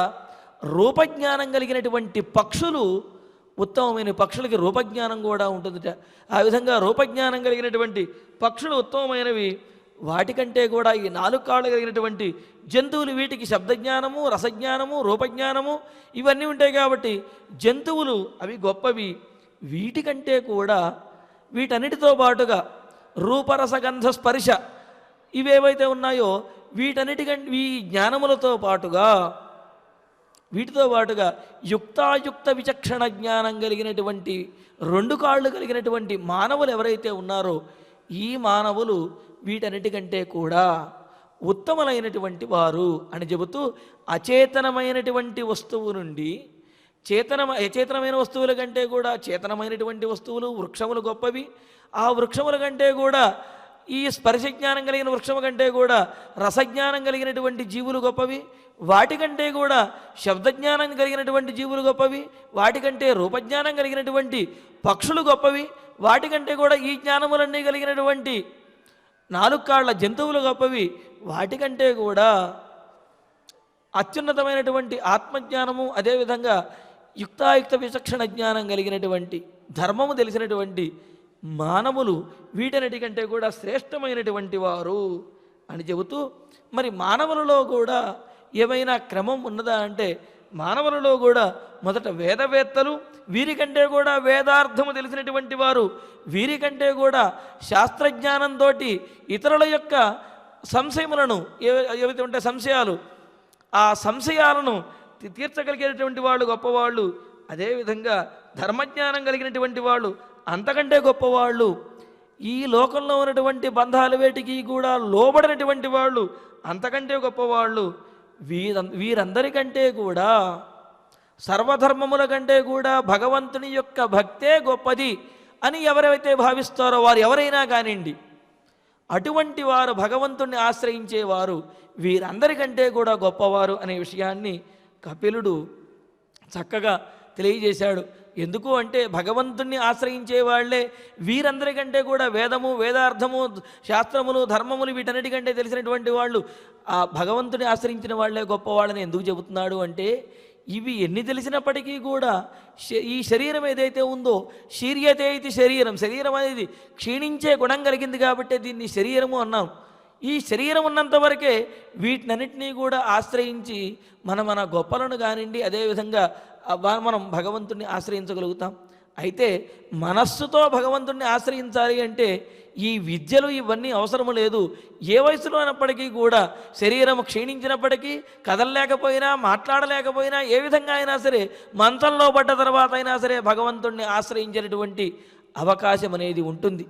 [SPEAKER 1] రూపజ్ఞానం కలిగినటువంటి పక్షులు ఉత్తమమైన పక్షులకి రూపజ్ఞానం కూడా ఉంటుందిట. ఆ విధంగా రూపజ్ఞానం కలిగినటువంటి పక్షులు ఉత్తమమైనవి. వాటికంటే కూడా ఈ 4 కాళ్ళు కలిగినటువంటి జంతువులు వీటికి శబ్దజ్ఞానము, రసజ్ఞానము, రూపజ్ఞానము ఇవన్నీ ఉంటాయి. కాబట్టి జంతువులు అవి గొప్పవి. వీటికంటే కూడా వీటన్నిటితో పాటుగా రూపరసగంధ స్పర్శ ఇవేవైతే ఉన్నాయో వీటన్నిటికంటే ఈ జ్ఞానములతో పాటుగా వీటితో పాటుగా యుక్తాయుక్త విచక్షణ జ్ఞానం కలిగినటువంటి 2 కాళ్ళు కలిగినటువంటి మానవులు ఎవరైతే ఉన్నారో ఈ మానవులు వీటన్నిటికంటే కూడా ఉత్తమమైనటువంటి వారు అని చెబుతూ అచేతనమైనటువంటి వస్తువు నుండి అచేతనమైన వస్తువుల కంటే కూడా చేతనమైనటువంటి వస్తువులు వృక్షములు గొప్పవి. ఆ వృక్షముల కంటే కూడా ఈ స్పర్శ జ్ఞానం కలిగిన వృక్షము కంటే కూడా రసజ్ఞానం కలిగినటువంటి జీవులు గొప్పవి. వాటికంటే కూడా శబ్దజ్ఞానం కలిగినటువంటి జీవులు గొప్పవి. వాటికంటే రూపజ్ఞానం కలిగినటువంటి పక్షులు గొప్పవి. వాటికంటే కూడా ఈ జ్ఞానములన్నీ కలిగినటువంటి 4 కాళ్ళ జంతువులు గొప్పవి. వాటికంటే కూడా అత్యున్నతమైనటువంటి ఆత్మజ్ఞానము అదేవిధంగా యుక్తాయుక్త విచక్షణ జ్ఞానం కలిగినటువంటి ధర్మము తెలిసినటువంటి మానవులు వీటన్నిటికంటే కూడా శ్రేష్టమైనటువంటి వారు అని చెబుతూ, మరి మానవులలో కూడా ఏమైనా క్రమం ఉన్నదా అంటే మానవులలో కూడా మొదట వేదవేత్తలు, వీరికంటే కూడా వేదార్థము తెలిసినటువంటి వారు, వీరికంటే కూడా శాస్త్రజ్ఞానంతో ఇతరుల యొక్క సంశయములను ఏవైతే ఉంటే సంశయాలు ఆ సంశయాలను తీర్చగలిగేటువంటి వాళ్ళు గొప్పవాళ్ళు. అదేవిధంగా ధర్మజ్ఞానం కలిగినటువంటి వాళ్ళు అంతకంటే గొప్పవాళ్ళు. ఈ లోకంలో ఉన్నటువంటి బంధాల వేటికి కూడా లోబడినటువంటి వాళ్ళు అంతకంటే గొప్పవాళ్ళు. వీరందరికంటే కూడా సర్వధర్మముల కంటే కూడా భగవంతుని యొక్క భక్తే గొప్పది అని ఎవరైతే భావిస్తారో వారు ఎవరైనా కానివ్వండి, అటువంటి వారు భగవంతుణ్ణి ఆశ్రయించేవారు వీరందరికంటే కూడా గొప్పవారు అనే విషయాన్ని కపిలుడు చక్కగా తెలియజేశాడు. ఎందుకు అంటే భగవంతుణ్ణి ఆశ్రయించే వాళ్ళే వీరందరికంటే కూడా వేదము, వేదార్థము, శాస్త్రములు, ధర్మములు వీటన్నిటికంటే తెలిసినటువంటి వాళ్ళు ఆ భగవంతుని ఆశ్రయించిన వాళ్ళే గొప్పవాళ్ళని ఎందుకు చెబుతున్నాడు అంటే ఇవి ఎన్ని తెలిసినప్పటికీ కూడా ఈ శరీరం ఏదైతే ఉందో శీర్యతే ఇది శరీరం అనేది క్షీణించే గుణం కలిగింది కాబట్టి దీన్ని శరీరము అన్నాం. ఈ శరీరం ఉన్నంత వరకే వీటినన్నిటినీ కూడా ఆశ్రయించి మన గొప్పలను కానివ్వండి అదేవిధంగా మనం భగవంతుని ఆశ్రయించగలుగుతాం. అయితే మనస్సుతో భగవంతుణ్ణి ఆశ్రయించాలి అంటే ఈ విద్యలు ఇవన్నీ అవసరము లేదు. ఏ వయసులో అయినప్పటికీ కూడా శరీరం క్షీణించినప్పటికీ, కదలలేకపోయినా, మాట్లాడలేకపోయినా, ఏ విధంగా అయినా సరే మంత్రంలో పడ్డ తర్వాత అయినా సరే భగవంతుణ్ణి ఆశ్రయించేటటువంటి అవకాశం అనేది ఉంటుంది.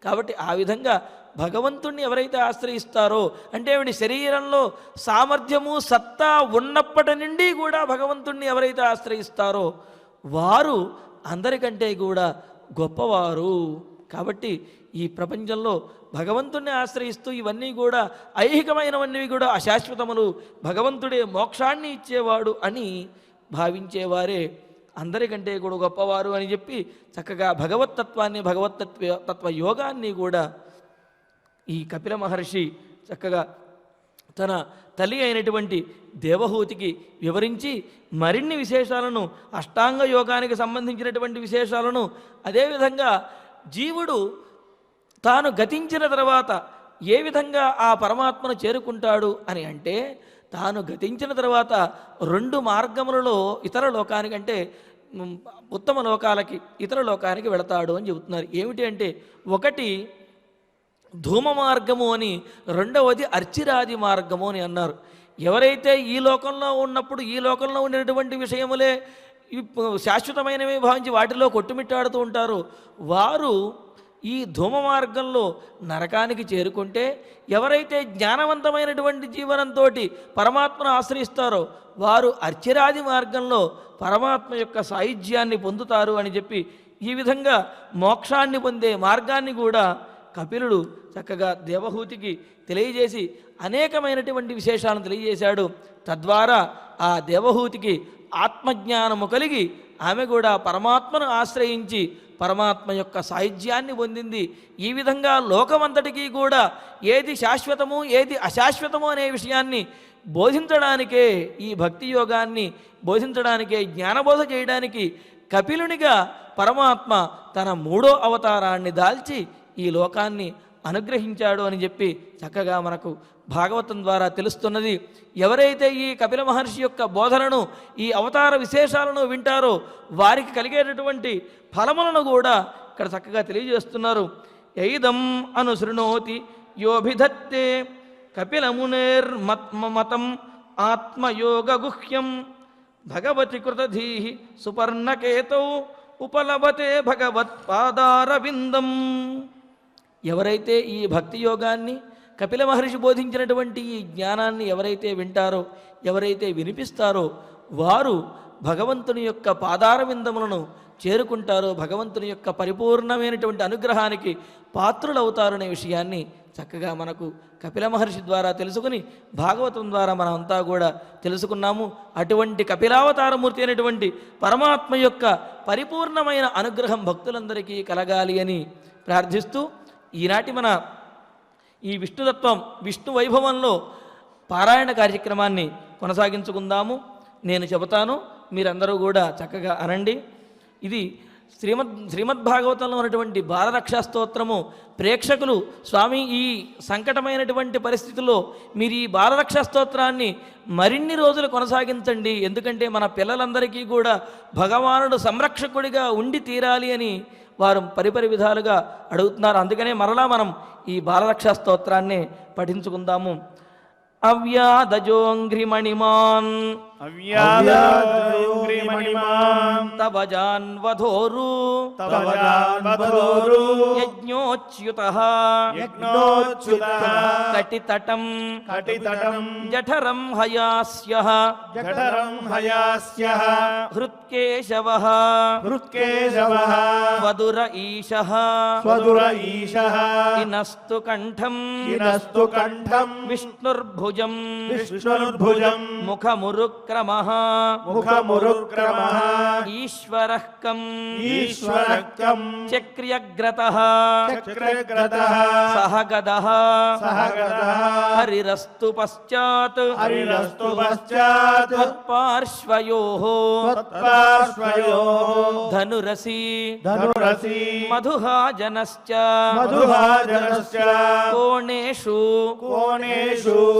[SPEAKER 1] కాబట్టి ఆ విధంగా భగవంతుణ్ణి ఎవరైతే ఆశ్రయిస్తారో అంటే వీడి శరీరంలో సామర్థ్యము సత్తా ఉన్నప్పటి నుండి కూడా భగవంతుణ్ణి ఎవరైతే ఆశ్రయిస్తారో వారు అందరికంటే కూడా గొప్పవారు. కాబట్టి ఈ ప్రపంచంలో భగవంతుణ్ణి ఆశ్రయిస్తూ ఇవన్నీ కూడా ఐహికమైనవన్నీ కూడా అశాశ్వతములు, భగవంతుడే మోక్షాన్ని ఇచ్చేవాడు అని భావించేవారే అందరికంటే కూడా గొప్పవారు అని చెప్పి చక్కగా భగవత్తత్వాన్ని, తత్వ యోగాన్ని కూడా ఈ కపిల మహర్షి చక్కగా తన తల్లి అయినటువంటి దేవహూతికి వివరించి మరిన్ని విశేషాలను, అష్టాంగ యోగానికి సంబంధించినటువంటి విశేషాలను, అదేవిధంగా జీవుడు తాను గతించిన తర్వాత ఏ విధంగా ఆ పరమాత్మను చేరుకుంటాడు అని అంటే, తాను గతించిన తర్వాత 2 మార్గములలో ఇతర లోకానికంటే ఉత్తమ లోకాలకి, ఇతర లోకానికి వెళతాడు అని చెబుతున్నారు. ఏమిటి అంటే, ఒకటి ధూమ మార్గము అని, రెండవది అర్చిరాది మార్గము అని అన్నారు. ఎవరైతే ఈ లోకంలో ఉన్నప్పుడు ఈ లోకంలో ఉండేటువంటి విషయములే శాశ్వతమైనవి భావించి వాటిలో కొట్టుమిట్టాడుతూ ఉంటారో వారు ఈ ధూమ మార్గంలో నరకానికి చేరుకుంటే, ఎవరైతే జ్ఞానవంతమైనటువంటి జీవనంతో పరమాత్మను ఆశ్రయిస్తారో వారు అర్చిరాది మార్గంలో పరమాత్మ యొక్క సాయుధ్యాన్ని పొందుతారు అని చెప్పి ఈ విధంగా మోక్షాన్ని పొందే మార్గాన్ని కూడా కపిలుడు చక్కగా దేవహూతికి తెలియజేసి అనేకమైనటువంటి విశేషాలను తెలియజేశాడు. తద్వారా ఆ దేవహూతికి ఆత్మజ్ఞానము కలిగి ఆమె కూడా పరమాత్మను ఆశ్రయించి పరమాత్మ యొక్క సాయుధ్యాన్ని పొందింది. ఈ విధంగా లోకమంతటికీ కూడా ఏది శాశ్వతము ఏది అశాశ్వతము అనే విషయాన్ని బోధించడానికే, ఈ భక్తి యోగాన్ని బోధించడానికే, జ్ఞానబోధ చేయడానికి కపిలునిగా పరమాత్మ తన 3వ అవతారాన్ని దాల్చి ఈ లోకాన్ని అనుగ్రహించాడు అని చెప్పి చక్కగా మనకు భాగవతం ద్వారా తెలుస్తున్నది. ఎవరైతే ఈ కపిల మహర్షి యొక్క బోధనను, ఈ అవతార విశేషాలను వింటారో వారికి కలిగేటటువంటి ఫలములను కూడా ఇక్కడ చక్కగా తెలియజేస్తున్నారు. యైదం అనుశృణోతి యోభిధత్తే కపిలమునేర్మతం ఆత్మయోగ గుహ్యం భగవతి కృతధీ సుపర్ణకేతౌ ఉపలభతే భగవత్పాదారవిందం. ఎవరైతే ఈ భక్తి యోగాన్ని, కపిల మహర్షి బోధించినటువంటి ఈ జ్ఞానాన్ని ఎవరైతే వింటారో, ఎవరైతే వినిపిస్తారో వారు భగవంతుని యొక్క పాదారవిందములను చేరుకుంటారో, భగవంతుని యొక్క పరిపూర్ణమైనటువంటి అనుగ్రహానికి పాత్రులవుతారనే విషయాన్ని చక్కగా మనకు కపిల మహర్షి ద్వారా తెలుసుకుని భాగవతం ద్వారా మనమంతా కూడా తెలుసుకున్నాము. అటువంటి కపిలావతారమూర్తి అయినటువంటి పరమాత్మ యొక్క పరిపూర్ణమైన అనుగ్రహం భక్తులందరికీ కలగాలి అని ప్రార్థిస్తూ ఈనాటి మన ఈ విష్ణుతత్వం, విష్ణు వైభవంలో పారాయణ కార్యక్రమాన్ని కొనసాగించుకుందాము. నేను చెబుతాను, మీరందరూ కూడా చక్కగా అనండి. ఇది శ్రీమద్భాగవతంలో ఉన్నటువంటి బాలరక్షా స్తోత్రము. ప్రేక్షకులు స్వామి ఈ సంకటమైనటువంటి పరిస్థితుల్లో మీరు ఈ బాలరక్షా స్తోత్రాన్ని మరిన్ని రోజులు కొనసాగించండి, ఎందుకంటే మన పిల్లలందరికీ కూడా భగవానుడు సంరక్షకుడిగా ఉండి తీరాలి అని వారు పరిపరి విధాలుగా అడుగుతున్నారు. అందుకనే మరలా మనం ఈ బాలరక్షా స్తోత్రాన్ని పఠించుకుందాము. అవ్యాదజోంఘ్రిమణిమాన్ తవజాన్వధోరు యజ్ఞోచ్యుతః కటితటం జఠరం హయాస్యః హృత్కేశవః వదుర ఈశః ఇనస్తు కంఠం విష్ణుర్భుజం ముఖమురుక్రమః ఈశ్వరః కం చక్ర్యగ్రతః సహగదః హరిరస్తు పశ్చాత్ త్వత్పార్శ్వయోః ధనురసి మధుహాజనశ్చ కోణేషు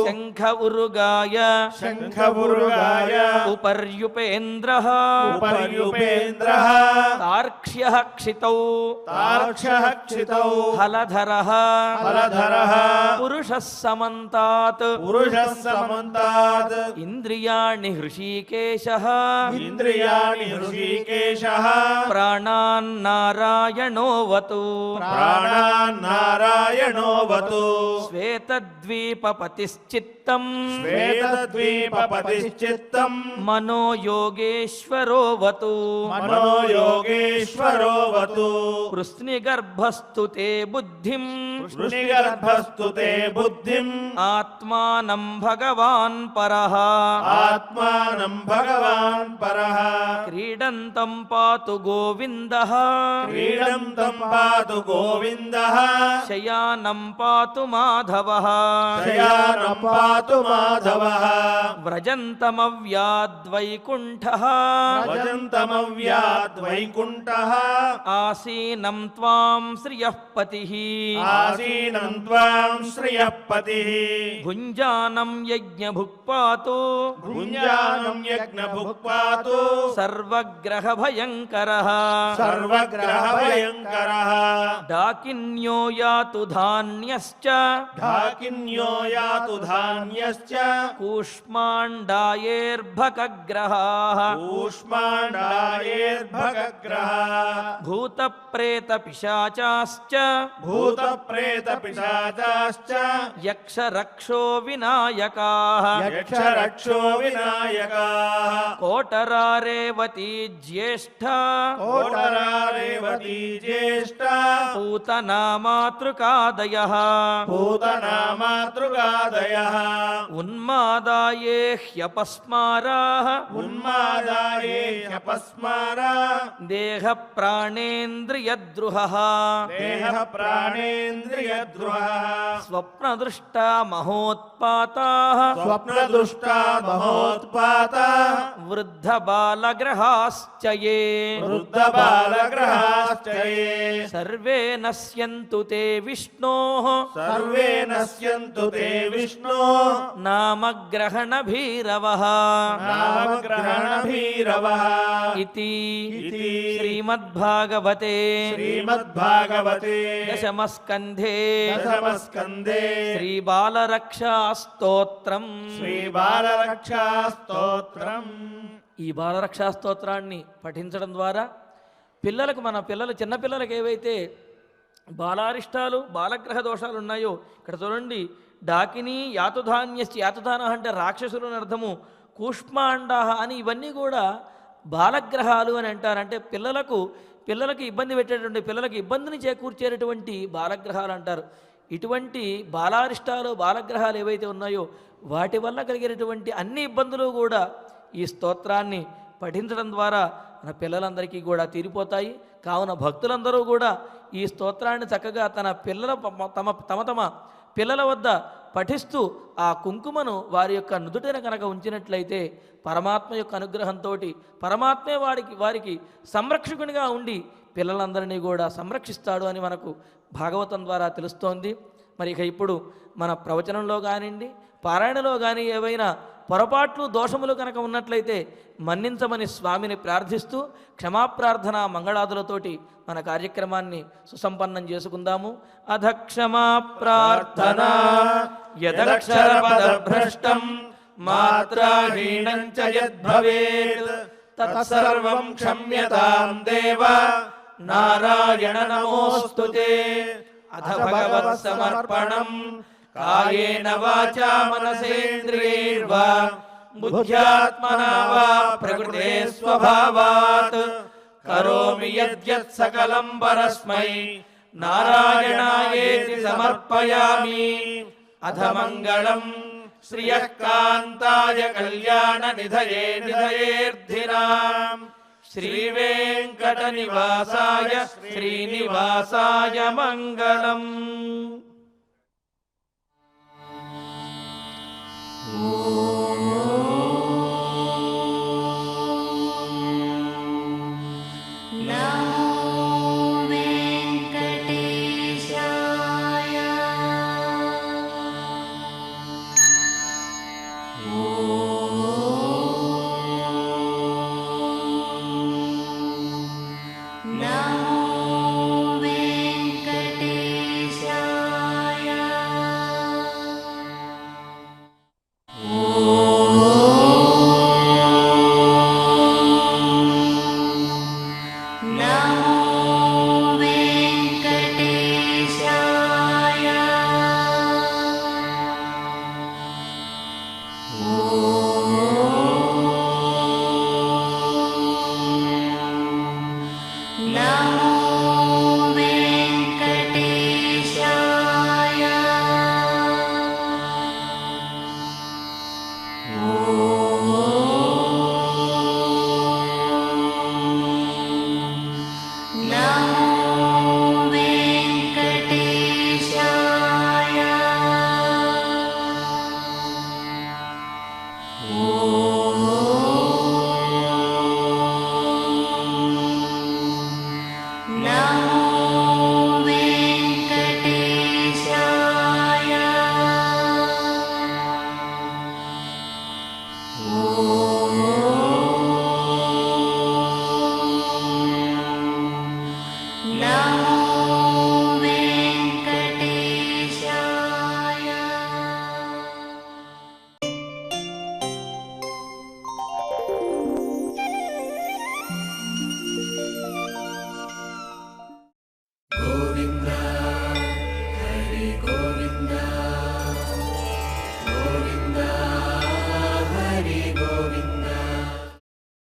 [SPEAKER 1] శంఖ ఉరుగాయ ఉపర్యుపేంద్రః
[SPEAKER 2] युपेन्द्रः
[SPEAKER 1] तार्क्ष्यः क्षितौ
[SPEAKER 2] तार्क्ष्यः क्षितौ
[SPEAKER 1] हलधरः
[SPEAKER 2] हलधरः
[SPEAKER 1] पुरुषः समन्तात्
[SPEAKER 2] पुरुषः समन्तात्
[SPEAKER 1] इंद्रियाणि हृषीकेशः
[SPEAKER 2] इंद्रियाणि हृषीकेशः
[SPEAKER 1] प्राणान्नारायणोऽवतु
[SPEAKER 2] प्राणान्नारायणोऽवतु
[SPEAKER 1] श्वेतद्वीपपतिश्चित्तम्
[SPEAKER 2] श्वेतद्वीपपतिश्चित्तम्
[SPEAKER 1] मनो योगेश्वरोऽवतु
[SPEAKER 2] मनो योगेश्वरोऽवतु
[SPEAKER 1] कृष्णिगर्भस्तु ते बुद्धिम्
[SPEAKER 2] वृष्णिगर्भस्तु ते बुद्धिम्
[SPEAKER 1] आत्मानं भगवान् परः
[SPEAKER 2] आत्मानं भगवान् परः
[SPEAKER 1] क्रीडन्तं पातु गोविन्दः
[SPEAKER 2] क्रीडन्तं पातु गोविन्दः
[SPEAKER 1] शयानं पातु माधवः
[SPEAKER 2] शयानं पातु माधवः
[SPEAKER 1] व्रजन्तमव्याद्वैकुण्ठः
[SPEAKER 2] भजन्तमव्याद्वैकुण्ठः
[SPEAKER 1] आसीनं त्वां श्रियः पतिः
[SPEAKER 2] आसीनं त्वां श्रियः पतिः
[SPEAKER 1] भुञ्जानं यज्ञभुक्पातु
[SPEAKER 2] भुञ्जानं यज्ञभुक्पातु
[SPEAKER 1] सर्वग्रहभयङ्करः
[SPEAKER 2] सर्वग्रहभयङ्करः
[SPEAKER 1] डाकिन्यो यातु धान्यश्च
[SPEAKER 2] ढाकिन्यो यातु धान्यश्च
[SPEAKER 1] कूष्माण्डायैर्भकग्रहाः
[SPEAKER 2] कूष्माण्डायैर्भगग्रहाः
[SPEAKER 1] भूतप्रेतपिशाचाश्च
[SPEAKER 2] भूतप्रेतपिशाचाश्च
[SPEAKER 1] यक्षरक्षो विनायकाः
[SPEAKER 2] यक्षरक्षो विनायकाः
[SPEAKER 1] कोटरारेवती ज्येष्ठा
[SPEAKER 2] कोटरा रेवती ज्येष्ठा
[SPEAKER 1] पूतना मातृकादयः
[SPEAKER 2] पूतना मातृगादयः
[SPEAKER 1] उन्मादाये ह्यपस्माराः
[SPEAKER 2] उन्मादाये ह्यपस्मारा
[SPEAKER 1] देहप्राणेन्द्रियद्रुहः
[SPEAKER 2] देह प्राणेन्द्रियद्रुहः
[SPEAKER 1] स्वप्नदृष्टा महोत्पाताः
[SPEAKER 2] स्वप्नदृष्टा महोत्पाता
[SPEAKER 1] वृद्धबालग्रहाश्च ये
[SPEAKER 2] वृद्धबालग्रहाश्च ये
[SPEAKER 1] सर्वे नश्यन्तु ते विष्णोः
[SPEAKER 2] सर्वे नश्यन्तु ते विष्णो
[SPEAKER 1] नामग्रहणभीरवः
[SPEAKER 2] नामग्रहणभीरवः
[SPEAKER 1] इति
[SPEAKER 2] इति
[SPEAKER 1] श्रीमद्भागवते
[SPEAKER 2] श्रीमद्भागवते
[SPEAKER 1] दशमस्कन्धे
[SPEAKER 2] दशमस्कन्धे
[SPEAKER 1] శ్రీబాలరక్షాస్తోత్రం
[SPEAKER 2] శ్రీబాలరక్షాస్తోత్రం
[SPEAKER 1] ఈ బాలరక్షా స్తోత్రాన్ని పఠించడం ద్వారా పిల్లలకు మన చిన్నపిల్లలకు ఏవైతే బాలారిష్టాలు బాలగ్రహ దోషాలు ఉన్నాయో ఇక్కడ చూడండి డాకిని యాతుధాన్యశ్చ యాతుధాన అంటే రాక్షసులు అని అర్థము కూష్మాండా అని ఇవన్నీ కూడా బాలగ్రహాలు అని అంటారు. అంటే పిల్లలకి ఇబ్బంది పెట్టేటువంటి పిల్లలకి ఇబ్బందిని చేకూర్చేటటువంటి బాలగ్రహాలు అంటారు. ఇటువంటి బాలారిష్టాలు బాలగ్రహాలు ఏవైతే ఉన్నాయో వాటి వల్ల కలిగేటటువంటి అన్ని ఇబ్బందులు కూడా ఈ స్తోత్రాన్ని పఠించడం ద్వారా మన పిల్లలందరికీ కూడా తీరిపోతాయి. కావున భక్తులందరూ కూడా ఈ స్తోత్రాన్ని చక్కగా తమ పిల్లల వద్ద పఠిస్తూ ఆ కుంకుమను వారి యొక్క నుదుటిన కనుక ఉంచినట్లయితే పరమాత్మ యొక్క అనుగ్రహంతో పరమాత్మే వారికి సంరక్షకునిగా ఉండి పిల్లలందరినీ కూడా సంరక్షిస్తాడు అని మనకు భాగవతం ద్వారా తెలుస్తోంది. మరి ఇక ఇప్పుడు మన ప్రవచనంలో కానివ్వండి పారాయణలో కానీ ఏవైనా పొరపాట్లు దోషములు కనుక ఉన్నట్లయితే మన్నించమని స్వామిని ప్రార్థిస్తూ క్షమాప్రార్థన మంగళాదులతోటి మన కార్యక్రమాన్ని సుసంపన్నం చేసుకుందాము. అధ క్షమాప్రార్థన యదక్షరపదభ్రష్టం మాత్రాహీనం చ యద్భవేత్ తత్సర్వం క్షమ్యతాం దేవ నారాయణ నమోస్తుతే. అథ భగవత్ సమర్పణం కాయేన వాచా మనసేంద్రియైర్వా బుద్ధ్యాత్మనా వా ప్రకృతే స్వభావాత్ కరోమి యద్యత్ సకలం పరస్మై నారాయణాయేతి సమర్పయామి. అథ మంగళం శ్రియః కాంతాయ కళ్యాణ నిధయే నిధయేర్థినాం శ్రీవేంకట నివాసాయ శ్రీనివాసాయ మంగళం.
[SPEAKER 3] ॐ